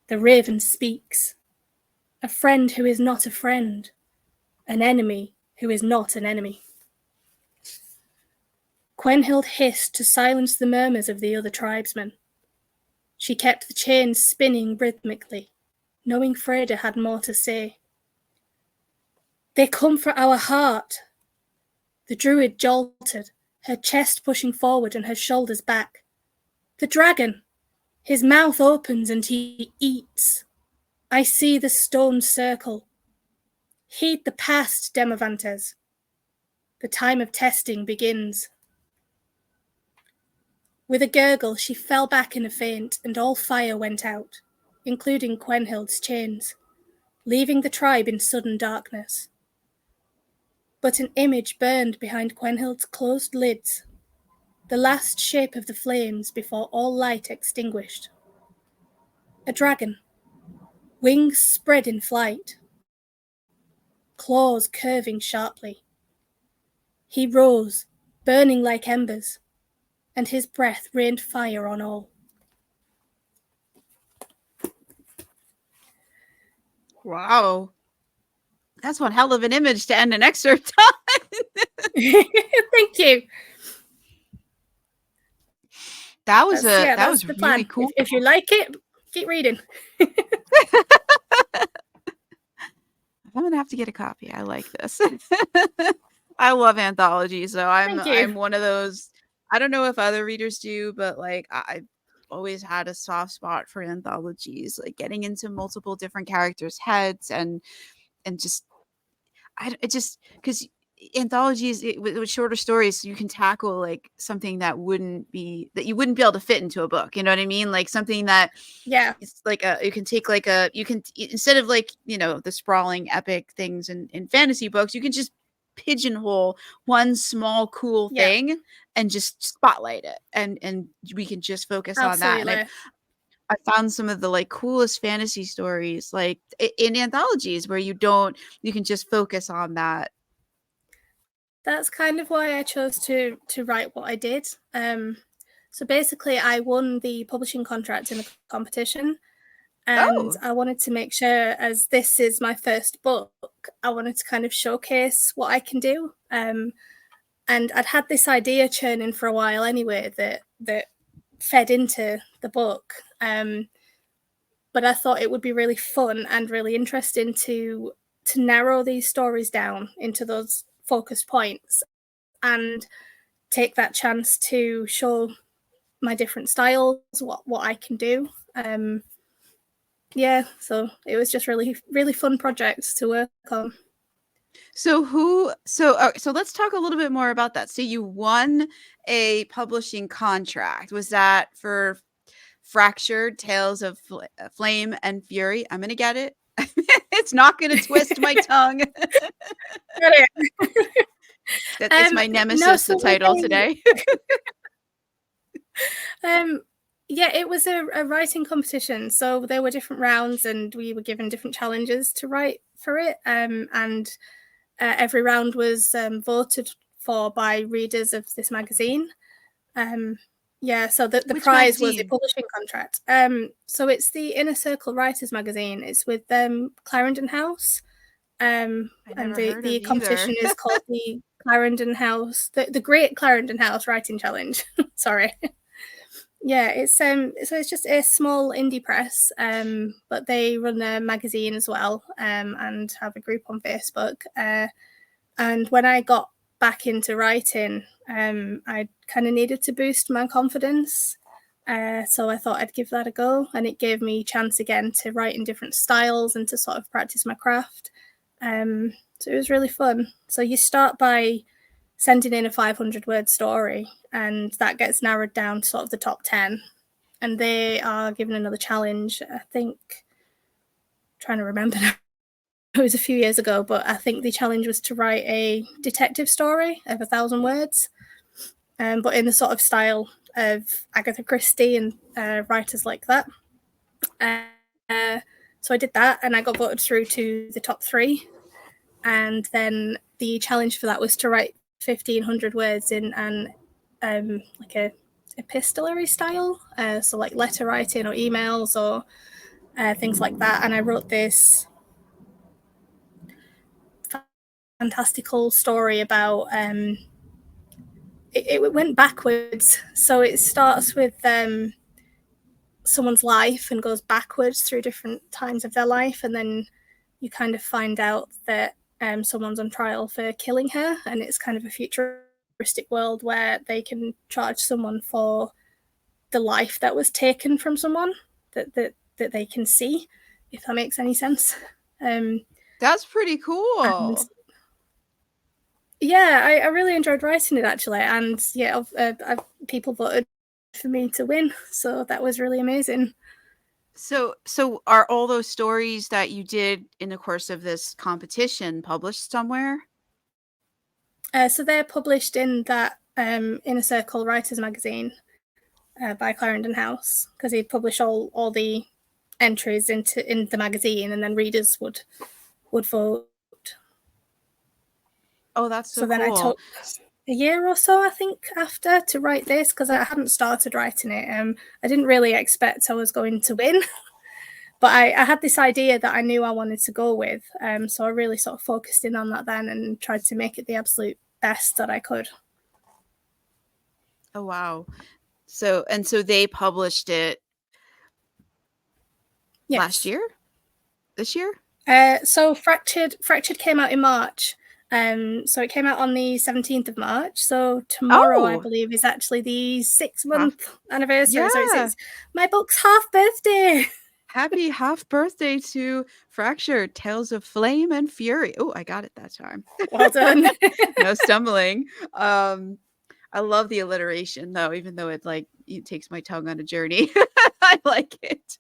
"The raven speaks. A friend who is not a friend. An enemy who is not an enemy." Quenhild hissed to silence the murmurs of the other tribesmen. She kept the chains spinning rhythmically, knowing Freda had more to say. "They come for our heart." The druid jolted, her chest pushing forward and her shoulders back. "The dragon! His mouth opens and he eats. I see the stone circle. Heed the past, Demavantes. The time of testing begins." With a gurgle, she fell back in a faint, and all fire went out, including Quenhild's chains, leaving the tribe in sudden darkness. But an image burned behind Quenhild's closed lids, the last shape of the flames before all light extinguished. A dragon, wings spread in flight, claws curving sharply. He rose, burning like embers, and his breath rained fire on all. Wow. That's one hell of an image to end an excerpt on. Thank you. That was really plan. cool. If you like it, keep reading. I'm gonna have to get a copy. I like this. I love anthologies, so I'm one of those. I don't know if other readers do, but like I've always had a soft spot for anthologies, like getting into multiple different characters' heads and just it just because anthologies with shorter stories, you can tackle like something that you wouldn't be able to fit into a book. You know what I mean? Like something that it's like you can take like instead of like, the sprawling epic things in fantasy books, you can just pigeonhole one small cool thing and just spotlight it, and we can just focus on that. And I found some of the like coolest fantasy stories like in anthologies where you can just focus on that That's kind of why I chose to write what I did. So basically, I won the publishing contract in the competition, and Oh, I wanted to make sure, as this is my first book, I wanted to kind of showcase what I can do. And I'd had this idea churning for a while anyway that fed into the book. But I thought it would be really fun and really interesting to narrow these stories down into those focused points and take that chance to show my different styles, what I can do. Yeah, so it was just really fun projects to work on. So let's talk a little bit more about that. So you won a publishing contract. Was that for Fractured Tales of Flame and Fury? I'm gonna get it. It's not gonna twist my tongue. That is my No, nemesis, the so title today. yeah, it was a writing competition. So there were different rounds, and we were given different challenges to write for it. And every round was voted for by readers of this magazine. Yeah, so the Which prize was a magazine? publishing contract. So it's the Inner Circle Writers magazine. It's with Clarendon House. I And never heard of the either. competition is called the Clarendon House, the Great Clarendon House Writing Challenge. Sorry. Yeah, it's so it's just a small indie press, but they run a magazine as well, and have a group on Facebook. And when I got back into writing, I kind of needed to boost my confidence. So I thought I'd give that a go, and it gave me a chance again to write in different styles and to sort of practice my craft. So it was really fun. So you start by sending in a 500-word story, and that gets narrowed down to sort of the top 10. And they are given another challenge. I think, trying to remember now, it was a few years ago, but I think the challenge was to write a detective story of 1,000 words, but in the sort of style of Agatha Christie and writers like that. So I did that, and I got voted through to the top 3. And then the challenge for that was to write 1,500 words in an like a epistolary style, so like letter writing or emails or things like that. And I wrote this fantastical story about it went backwards. So it starts with someone's life and goes backwards through different times of their life, and then you kind of find out that someone's on trial for killing her, and it's kind of a futuristic world where they can charge someone for the life that was taken from someone that they can see, if that makes any sense. That's pretty And cool. yeah, I really enjoyed writing it actually, and yeah, people voted for me to win, so that was really amazing. So are all those stories that you did in the course of this competition published somewhere? So they're published in that Inner Circle Writers magazine by Clarendon House, because they publish all the entries in the magazine, and then readers would vote. Oh, that's so So then I cool. took a year or so, I think, after to write this, because I hadn't started writing it. I didn't really expect I was going to win, but I had this idea that I knew I wanted to go with. So I really sort of focused in on that then and tried to make it the absolute best that I could. Oh, wow. So they published it last Yes. year? This year? So Fractured came out in March. So it came out on the 17th of March. So tomorrow, I Oh, believe, is actually the 6 half month anniversary. So yeah. it's my book's half birthday. Happy half birthday to Fractured Tales of Flame and Fury. Oh, I got it that time. Well done. No stumbling. I love the alliteration though, even though it takes my tongue on a journey. I like it.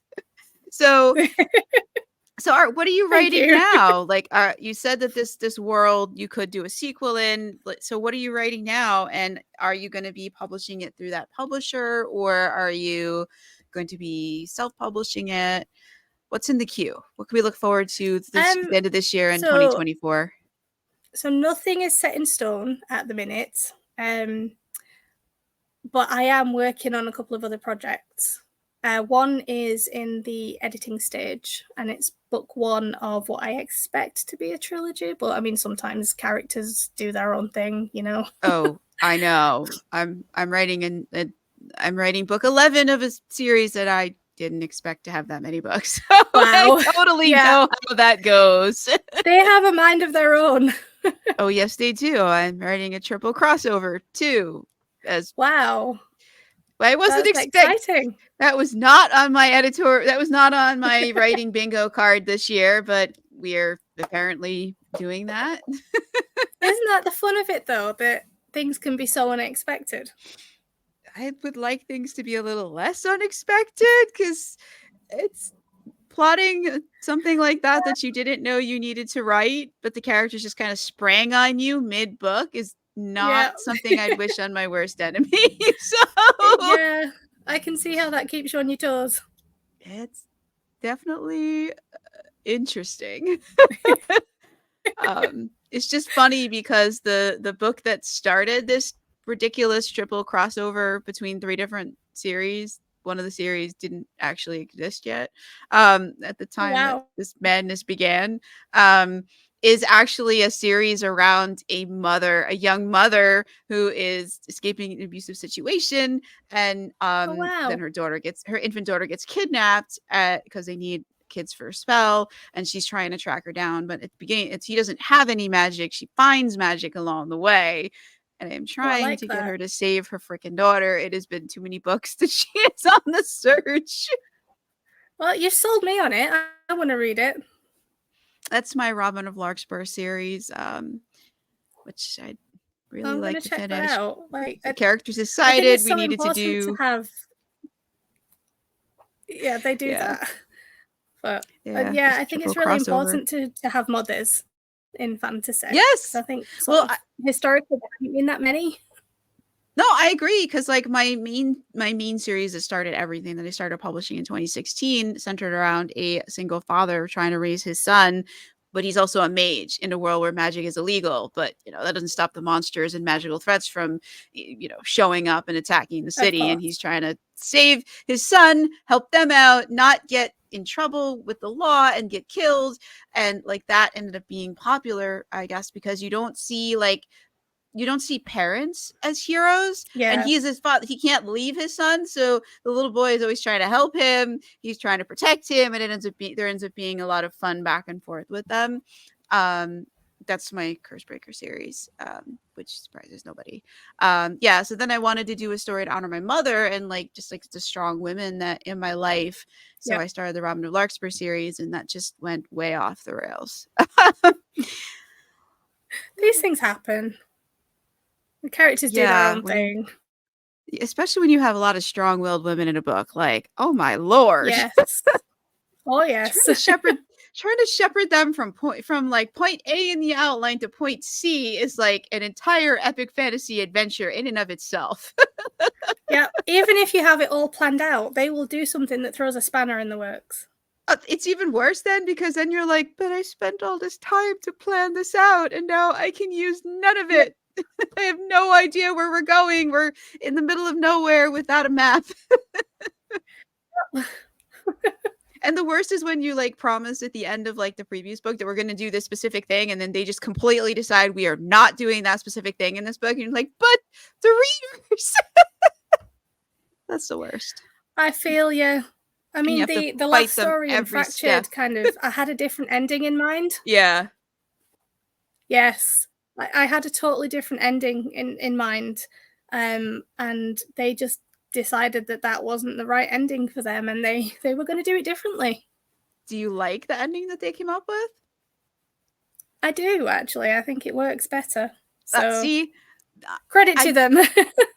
So what are you Thank writing you. now? Like, you said that this world you could do a sequel in. So what are you writing now? And are you going to be publishing it through that publisher, or are you going to be self-publishing it? What's in the queue? What can we look forward to the end of this year in So 2024? So nothing is set in stone at the minute. But I am working on a couple of other projects. One is in the editing stage, and it's book one of what I expect to be a trilogy. But I mean, sometimes characters do their own thing, you know. Oh, I know. I'm writing I'm writing book 11 of a series that I didn't expect to have that many books. So I Wow. totally Yeah. know how that goes. They have a mind of their own. Oh, yes, they do. I'm writing a triple crossover too. As Wow. I wasn't That's expect exciting. that was not on my editor. That was not on my writing bingo card this year, but we're apparently doing that. Isn't that the fun of it, though, that things can be so unexpected? I would like things to be a little less unexpected because it's plotting something like that you didn't know you needed to write, but the characters just kind of sprang on you mid book is Yeah. not something I'd wish on my worst enemy. So Yeah, I can see how that keeps you on your toes. it's definitely interesting. It's just funny because the book that started this ridiculous triple crossover between three different series, one of the series didn't actually exist yet at the Oh, time that wow. this madness began. Um, is actually a series around a young mother who is escaping an abusive situation, and Oh, then wow. her infant daughter gets kidnapped because they need kids for a spell, and she's trying to track her down. But at the beginning, he doesn't have any magic. She finds magic along the way, and I'm Oh, I trying like to get that. her to save her freaking daughter. It has been too many books that she is on the search. Well, you've sold me on it. I want to read it. That's my Robin of Larkspur series, which I'd really I'm going like to to check that finish. out. Like, The characters I think decided it's we so needed to important to do, have. Yeah, they do yeah, that. But yeah, this I think triple it's really crossover. important to have mothers in fantasy because Yes. I think sort Well, of historically there haven't been that many. no, I agree because like my main series that started everything that I started publishing in 2016 centered around a single father trying to raise his son, but he's also a mage in a world where magic is illegal. But that doesn't stop the monsters and magical threats from showing up and attacking the Of city. And he's course. trying to save his son, help them out, not get in trouble with the law and get killed. And like that ended up being popular, I guess, because you don't see parents as heroes, and Yeah. he's his father. He can't leave his son, so the little boy is always trying to help him. He's trying to protect him, and there ends up being a lot of fun back and forth with them. um that's my Cursebreaker series, which surprises nobody. Yeah, so then I wanted to do a story to honor my mother and like just like the strong women that in my life, so Yep. I started the Robin of Larkspur series, and that just went way off the rails. These things happen. The characters do their Yeah, own thing. especially when you have a lot of strong-willed women in a book, like, oh my lord. Yes. Oh, trying yes. to shepherd trying to shepherd them from like point A in the outline to point C is like an entire epic fantasy adventure in and of itself. Yeah. Even if you have it all planned out, they will do something that throws a spanner in the works. It's even worse then because then you're like, but I spent all this time to plan this out and now I can use none of Yeah. it. I have no idea where we're going. We're in the middle of nowhere without a map. And the worst is when you like promise at the end of like the previous book that we're going to do this specific thing, and then they just completely decide we are not doing that specific thing in this book, and you're like, but the readers. That's the worst. I feel you. I And you mean, have to the last fight them story in every step. Fractured kind of, I had a different ending in mind. Yeah. Yes. I had a totally different ending in mind. And they just decided that that wasn't the right ending for them, and they were going to do it differently. Do you like the ending that they came up with? I do, actually. I think it works better. So See, credit to them.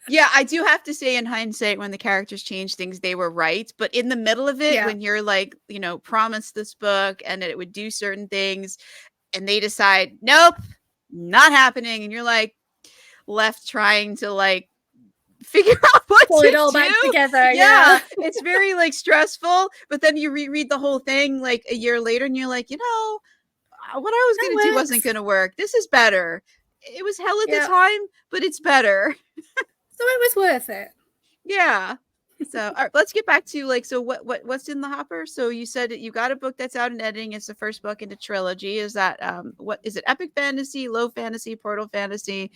yeah, I do have to say in hindsight, when the characters changed things, they were right. But in the middle of it, Yeah. when you're like, promised this book and that it would do certain things, and they decide, nope, not happening, and you're like left trying to like figure out what Pull to it all do. back together. Yeah, Yeah. it's very like stressful. But then you reread the whole thing like a year later, and you're like, what I was That gonna do wasn't works. gonna work. This is better. It was hell at the Yeah. time, but it's better. So it was worth it. Yeah. So, all right, let's get back to like, so what's in the hopper? So you said that you got a book that's out in editing. It's the first book in the trilogy. Is that what is it? Epic fantasy, low fantasy, portal fantasy?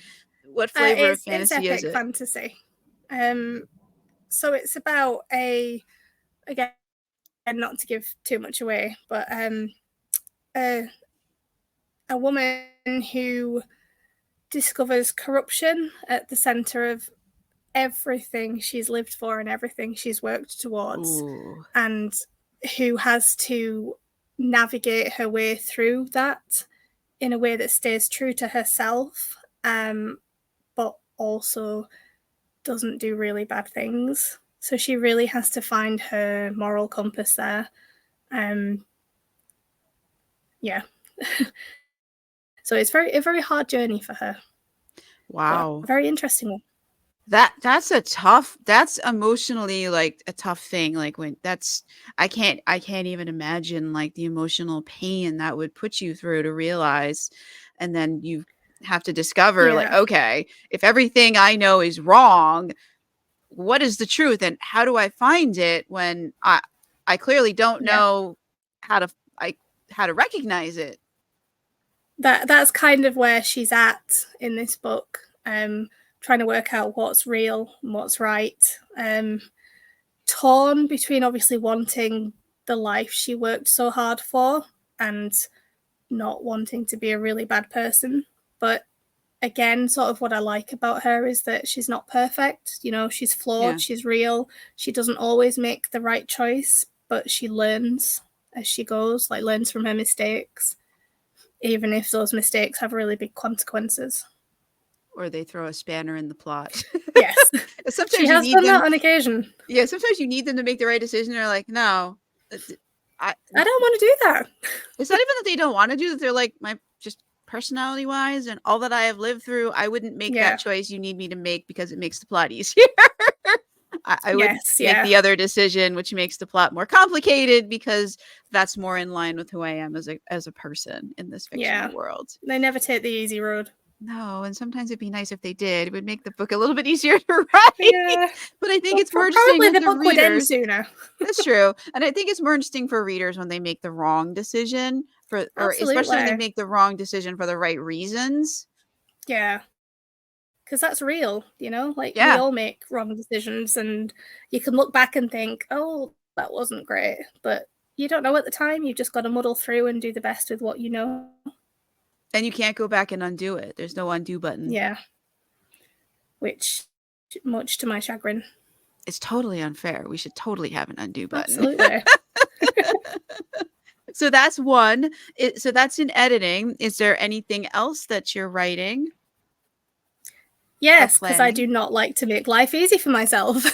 What flavor of It's fantasy is epic it? fantasy. So it's about again, not to give too much away, but a woman who discovers corruption at the center of everything she's lived for and everything she's worked towards. Ooh. And who has to navigate her way through that in a way that stays true to herself, but also doesn't do really bad things. So she really has to find her moral compass there. Yeah. So it's a very hard journey for her. Wow. Very interesting one. That's emotionally like a tough thing. Like when that's I can't even imagine like the emotional pain that would put you through to realize, and then you have to discover like, okay, if everything I know is wrong, what is the truth and how do I find it when I clearly don't know how to how to recognize it. That's kind of where she's at in this book. Trying to work out what's real and what's right. Torn between obviously wanting the life she worked so hard for and not wanting to be a really bad person. But again, sort of what I like about her is that she's not perfect. You know, she's flawed, she's real. She doesn't always make the right choice, but she learns as she goes, like learns from her mistakes, even if those mistakes have really big consequences. Or they throw a spanner in the plot. Yes. Sometimes she has done that on occasion. Yeah, sometimes you need them to make the right decision. They're like, no, I don't want to do that. It's not even that they don't want to do that. They're like, my just personality wise and all that I have lived through, I wouldn't make that choice you need me to make because it makes the plot easier. I would make the other decision, which makes the plot more complicated because that's more in line with who I am as a person in this fictional world. They never take the easy road. No, and sometimes it'd be nice if they did. It would make the book a little bit easier to write. Yeah. But I think it's more interesting probably the book would end sooner. That's true. And I think it's more interesting for readers when they make the wrong decision or especially when they make the wrong decision for the right reasons. Yeah. Because that's real, you know? Like, we all make wrong decisions and you can look back and think, oh, that wasn't great. But you don't know at the time. You've just got to muddle through and do the best with what you know. And you can't go back and undo it. There's no undo button. Yeah. Which, much to my chagrin. It's totally unfair. We should totally have an undo button. Absolutely. So that's one. So that's in editing. Is there anything else that you're writing? Yes, because I do not like to make life easy for myself.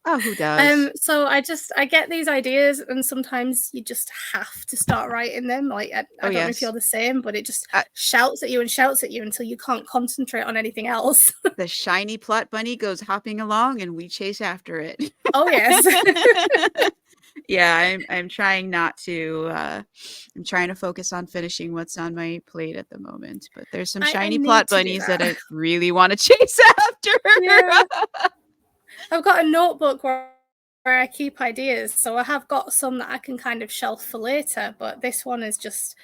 Oh, who does? So I get these ideas and sometimes you just have to start writing them. Like, I don't know if you're the same, but it just shouts at you until you can't concentrate on anything else. The shiny plot bunny goes hopping along and we chase after it. Oh, yes. Yeah, I'm trying not to, I'm trying to focus on finishing what's on my plate at the moment, but there's some shiny plot bunnies that I really want to chase after. Yeah. I've got a notebook where I keep ideas, so I have got some that I can kind of shelf for later, but this one has just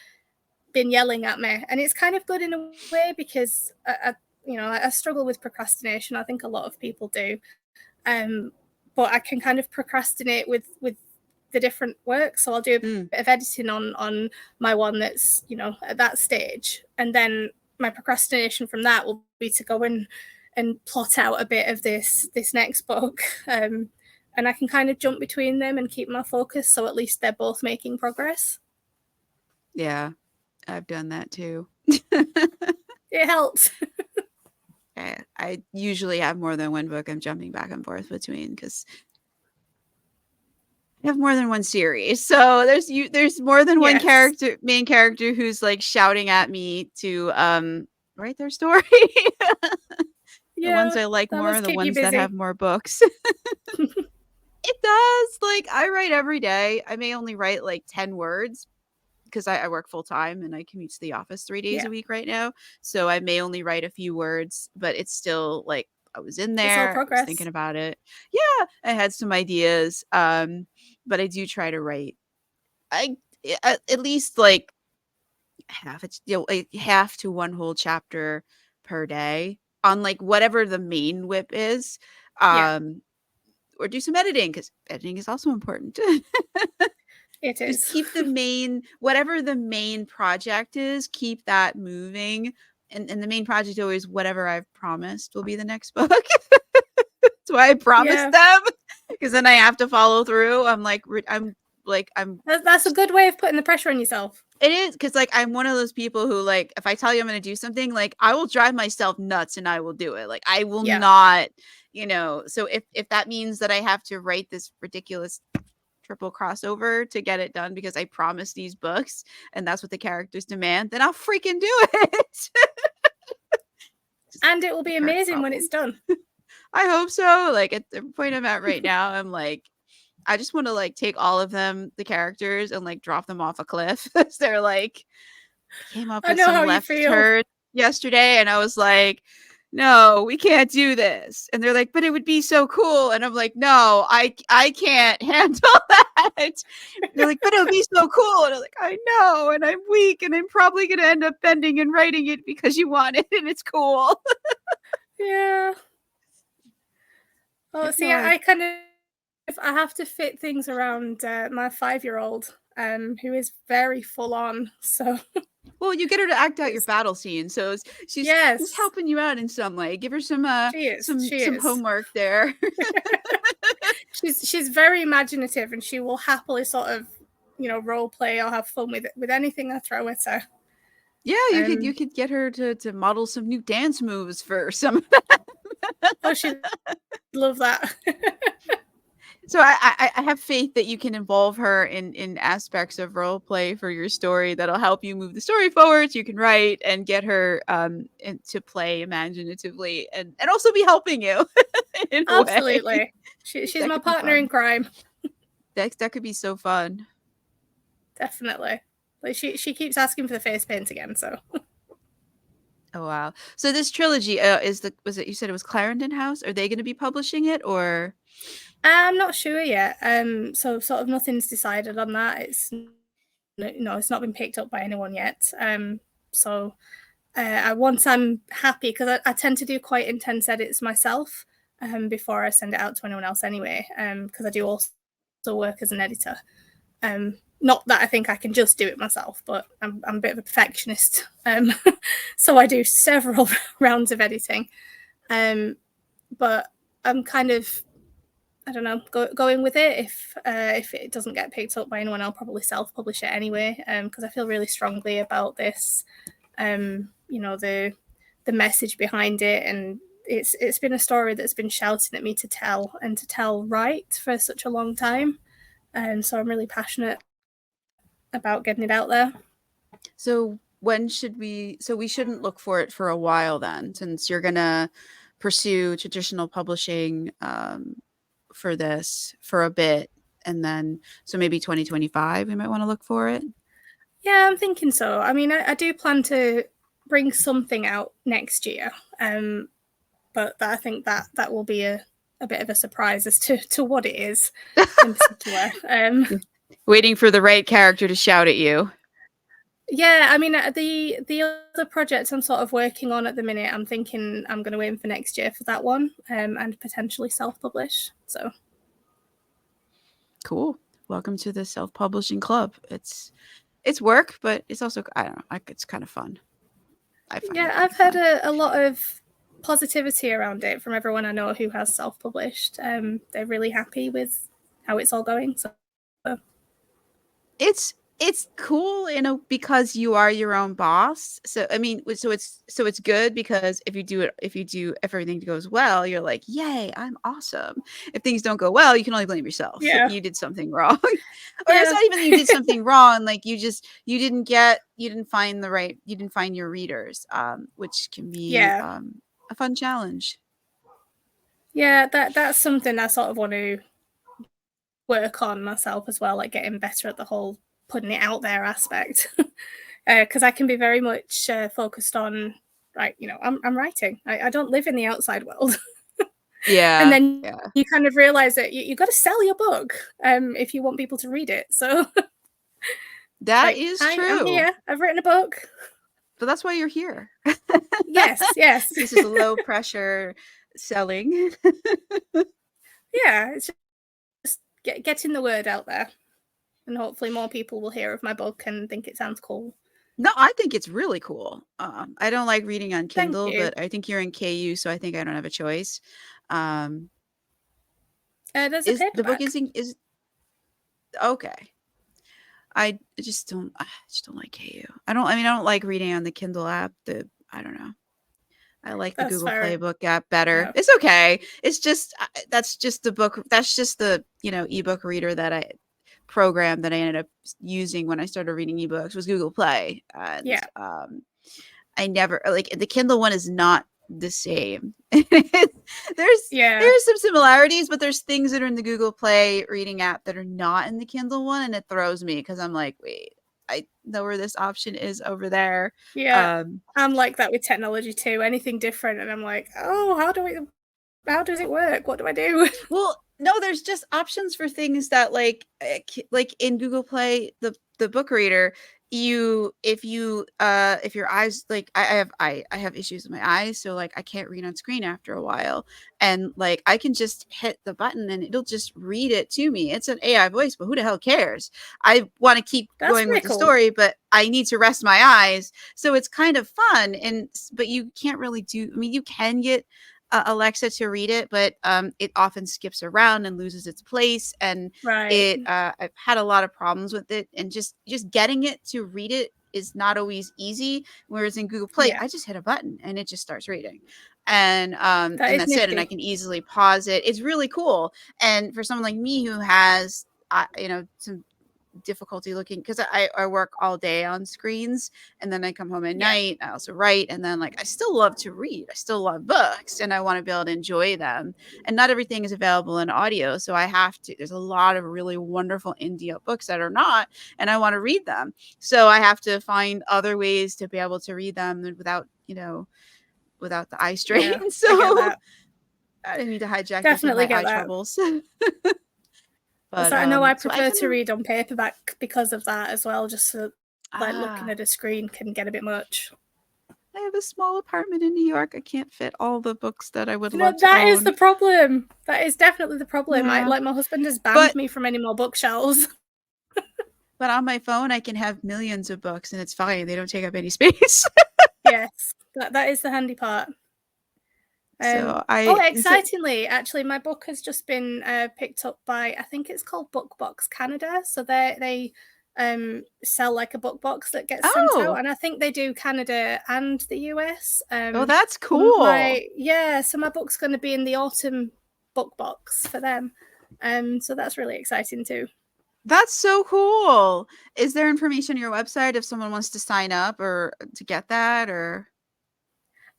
been yelling at me, and it's kind of good in a way because I struggle with procrastination. I think a lot of people do, but I can kind of procrastinate with the different work. So I'll do a bit of editing on my one that's at that stage, and then my procrastination from that will be to go in and plot out a bit of this next book, and I can kind of jump between them and keep my focus, so at least they're both making progress. Yeah, I've done that too. It helps. I usually have more than one book I'm jumping back and forth between because I have more than one series, so there's more than one main character who's like shouting at me to write their story. The ones I like more are the ones that have more books. It does. Like, I write every day. I may only write like 10 words because I work full time and I commute to the office 3 days Yeah. a week right now. So I may only write a few words, but it's still like I was in It's all there, I was thinking progress. about it. Yeah, I had some ideas. But I do try to write I at least like half to one whole chapter per day on like whatever the main whip is. Yeah, Um or do some editing because editing is also important. it Just is. keep the main whatever the main project is, keep that moving. And the main project always whatever I've promised will be the next book. That's why I promised Yeah. them because then I have to follow through. I'm That's a good way of putting the pressure on yourself. it is because like I'm one of those people who like if I tell you I'm going to do something, like I will drive myself nuts and I will do it. Like I will Yeah. not, so if that means that I have to write this ridiculous triple crossover to get it done because I promised these books and that's what the characters demand, then I'll freaking do it. And it will The be current amazing when problem. it's done. I hope so. Like at the point I'm at right now, I'm like, I just want to like take all of them, the characters, and like drop them off a cliff. They're like, I came up I with know some how you left feel. turn yesterday, and I was like, no, we can't do this. And they're like, but it would be so cool. And I'm like, no, I can't handle that. They're like, but it would be so cool. And I'm like, I know, and I'm weak, and I'm probably gonna end up bending and writing it because you want it and it's cool. Yeah. Well, It's see, hard. I kind of I have to fit things around my 5-year-old, who is very full on. So Well, you get her to act out your it's, battle scene, so she's yes, helping you out in some way. Give her some she is. some She some is. homework there. She's very imaginative, and she will happily sort of, role play or have fun with anything I throw at her. Yeah, you Um, could get her to model some new dance moves for some. oh, she love that. So I have faith that you can involve her in aspects of role play for your story that'll help you move the story forward. So you can write and get her to play imaginatively and also be helping you in a way. Absolutely, she's That my could be partner in fun. crime. That could be so fun. Definitely. Like she keeps asking for the face paint again. So Oh wow! So this trilogy was it? You said it was Clarendon House. Are they going to be publishing it or? I'm not sure yet. So sort of nothing's decided on that. It's not been picked up by anyone yet. So once I'm happy, because I tend to do quite intense edits myself before I send it out to anyone else anyway. Because I do also work as an editor. Not that I think I can just do it myself, but I'm a bit of a perfectionist. So I do several rounds of editing. But I'm kind of, I don't know, going with it. If it doesn't get picked up by anyone, I'll probably self-publish it anyway. Because I feel really strongly about this. The message behind it, and it's been a story that's been shouting at me to tell and to tell right for such a long time. So I'm really passionate about getting it out there. So when should we? So we shouldn't look for it for a while then, since you're gonna pursue traditional publishing for this for a bit, and then so maybe 2025 we might want to look for it. Yeah, I'm thinking so. I mean, I do plan to bring something out next year, but I think that will be a bit of a surprise as to what it is in particular. Waiting for the right character to shout at you. Yeah, I mean, the other projects I'm sort of working on at the minute, I'm thinking I'm going to aim for next year for that one, and potentially self-publish. So Cool. Welcome to the self-publishing club. It's work, but it's also I don't know, like it's kind of fun. I find it yeah, kind I've of heard fun. a lot of positivity around it from everyone I know who has self-published. They're really happy with how it's all going. So It's cool, because you are your own boss. So I mean, so it's good because if everything goes well, you're like, yay, I'm awesome. If things don't go well, you can only blame yourself. yeah, You did something wrong. Or it's yeah, not even that you did something wrong, like you didn't find your readers, which can be yeah, a fun challenge. yeah. That's something I sort of want to work on myself as well, like getting better at the whole putting it out there aspect. Because I can be very much focused on, right, I'm writing. I don't live in the outside world. Yeah. And then you kind of realize that you got to sell your book if you want people to read it. So that is true. I'm here. I've written a book. But that's why you're here. Yes. This is low pressure selling. Yeah, it's just getting the word out there. And hopefully more people will hear of my book and think it sounds cool. No, I think it's really cool. I don't like reading on Kindle, but I think you're in KU, so I think I don't have a choice. There's a paperback. The book is okay. I just don't like KU. I don't like reading on the Kindle app. I don't know. I like the Google Play book app better. No. It's okay. It's just that's just the book. That's just the ebook reader program that I ended up using when I started reading ebooks was Google Play. And I never the Kindle one is not the same. There's some similarities, but there's things that are in the Google Play reading app that are not in the Kindle one, and it throws me because I'm like, wait, I know where this option is over there. Yeah, I'm like that with technology too. Anything different, and I'm like, oh, how does it work? What do I do? Well, no, there's just options for things that like in Google Play, the book reader, if your eyes, like I have issues with my eyes, so like I can't read on screen after a while, and like I can just hit the button and it'll just read it to me. It's an AI voice, but who the hell cares? I want to keep going with the story, but I need to rest my eyes, so it's kind of fun. But you can't really you can get Alexa to read it, but it often skips around and loses its place, and I've had a lot of problems with it, and just getting it to read it is not always easy. Whereas in Google Play, I just hit a button and it just starts reading, and that's it, and I can easily pause it. It's really cool. And for someone like me who has some difficulty looking, because I work all day on screens, and then I come home at night. I also write, and then like I still love to read. I still love books, and I want to be able to enjoy them. And not everything is available in audio, so I have to. There's a lot of really wonderful indie books that are not, and I want to read them. So I have to find other ways to be able to read them without the eye strain. Yeah, so I didn't need to hijack definitely this with my eye troubles. But I know I prefer to read on paperback because of that as well. Just so, looking at a screen can get a bit much. I have a small apartment in New York. I can't fit all the books that I would love to That own. is the problem. That is definitely the problem. Yeah. My husband has banned me from any more bookshelves. But on my phone, I can have millions of books, and it's fine. They don't take up any space. Yes, that is the handy part. Excitingly, actually, my book has just been picked up by, I think it's called BookBox Canada. So they sell like a book box that gets sent out, and I think they do Canada and the US. That's cool. So my book's going to be in the autumn book box for them. So that's really exciting too. That's so cool. Is there information on your website if someone wants to sign up or to get that, or?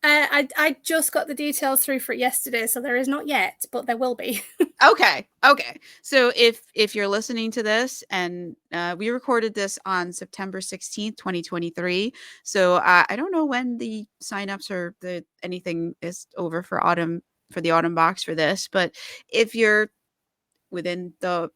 I just got the details through for it yesterday, so there is not yet, but there will be. Okay. So if you're listening to this, and we recorded this on September 16th, 2023. So I don't know when the signups or anything is over for the autumn box for this, but if you're within the,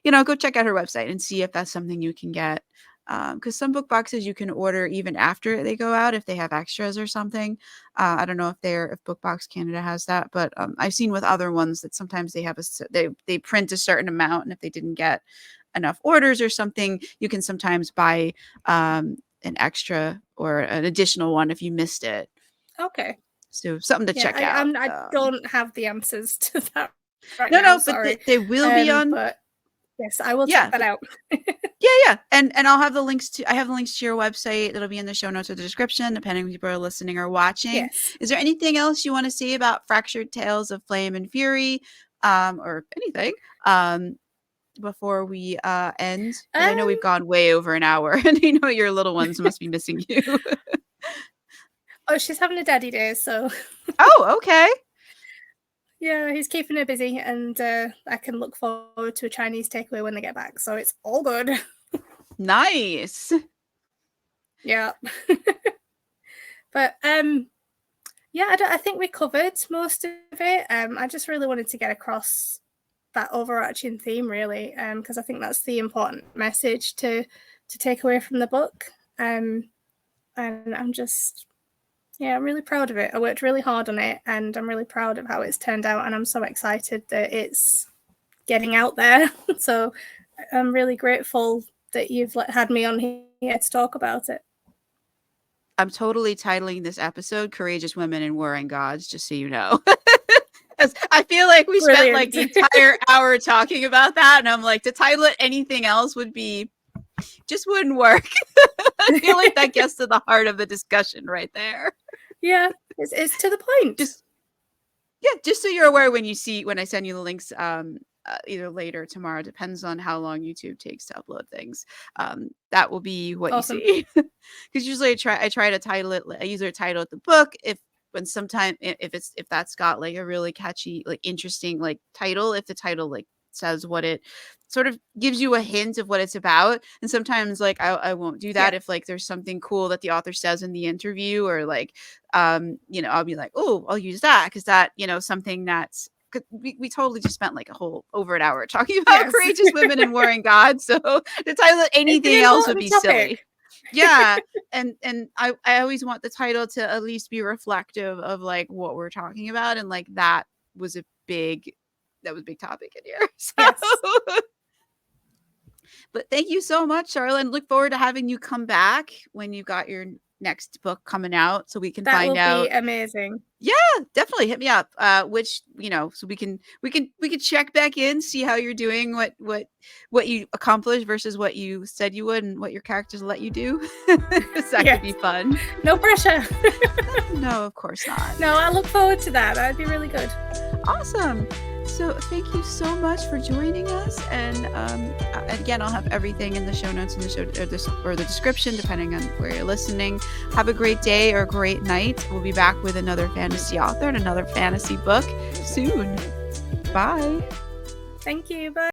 go check out her website and see if that's something you can get. Because some book boxes you can order even after they go out if they have extras or something. I don't know if BookBox Canada has that, but I've seen with other ones that sometimes they have they print a certain amount, and if they didn't get enough orders or something, you can sometimes buy an extra or an additional one if you missed it. Okay. So something to check out. I don't have the answers to that right now. No, but they will be on. But yes, I will check that out. Yeah. And I'll have the links to your website. It'll be in the show notes or the description, depending on people are listening or watching. Yes. Is there anything else you want to say about Fractured Tales of Flame and Fury, or anything, before we end? I know we've gone way over an hour, and your little ones must be missing you. Oh, she's having a daddy day, so. Oh, okay. Yeah, he's keeping her busy, and I can look forward to a Chinese takeaway when they get back, so it's all good. Nice. Yeah. But yeah, I think we covered most of it. I just really wanted to get across that overarching theme, really, because I think that's the important message to take away from the book. And I'm just, yeah, I'm really proud of it. I worked really hard on it, and I'm really proud of how it's turned out, and I'm so excited that it's getting out there. So I'm really grateful that you've had me on here to talk about it. I'm totally titling this episode Courageous Women in Warring Gods, just so you know. I feel like we spent like the entire hour talking about that, and I'm like, to title it anything else would be, just wouldn't work. I feel like that gets to the heart of the discussion right there. Yeah, it's to the point. Just so you're aware when I send you the links, either later or tomorrow, depends on how long YouTube takes to upload things. That will be what awesome. You see. Because usually I try to title it. I usually title it the book if that's got like a really catchy, like interesting like title. If the title like says what it sort of gives you a hint of what it's about. And sometimes like I won't do that if like there's something cool that the author says in the interview, or like I'll be like, oh, I'll use that because that, something that's, we totally just spent like a whole over an hour talking about courageous women and warring gods. So to title it anything else would be silly. Yeah. And I always want the title to at least be reflective of like what we're talking about. And like that was a big topic in here. So. Yes. But thank you so much, Charlotte. Look forward to having you come back when you've got your next book coming out, so we can find out. That will be amazing. Yeah, definitely hit me up. Which so we can check back in, see how you're doing, what you accomplished versus what you said you would, and what your characters let you do. That could be fun. No pressure. No, of course not. No, I look forward to that. That'd be really good. Awesome. So thank you so much for joining us. And again, I'll have everything in the show notes or the description, depending on where you're listening. Have a great day or a great night. We'll be back with another fantasy author and another fantasy book soon. Bye. Thank you. Bye.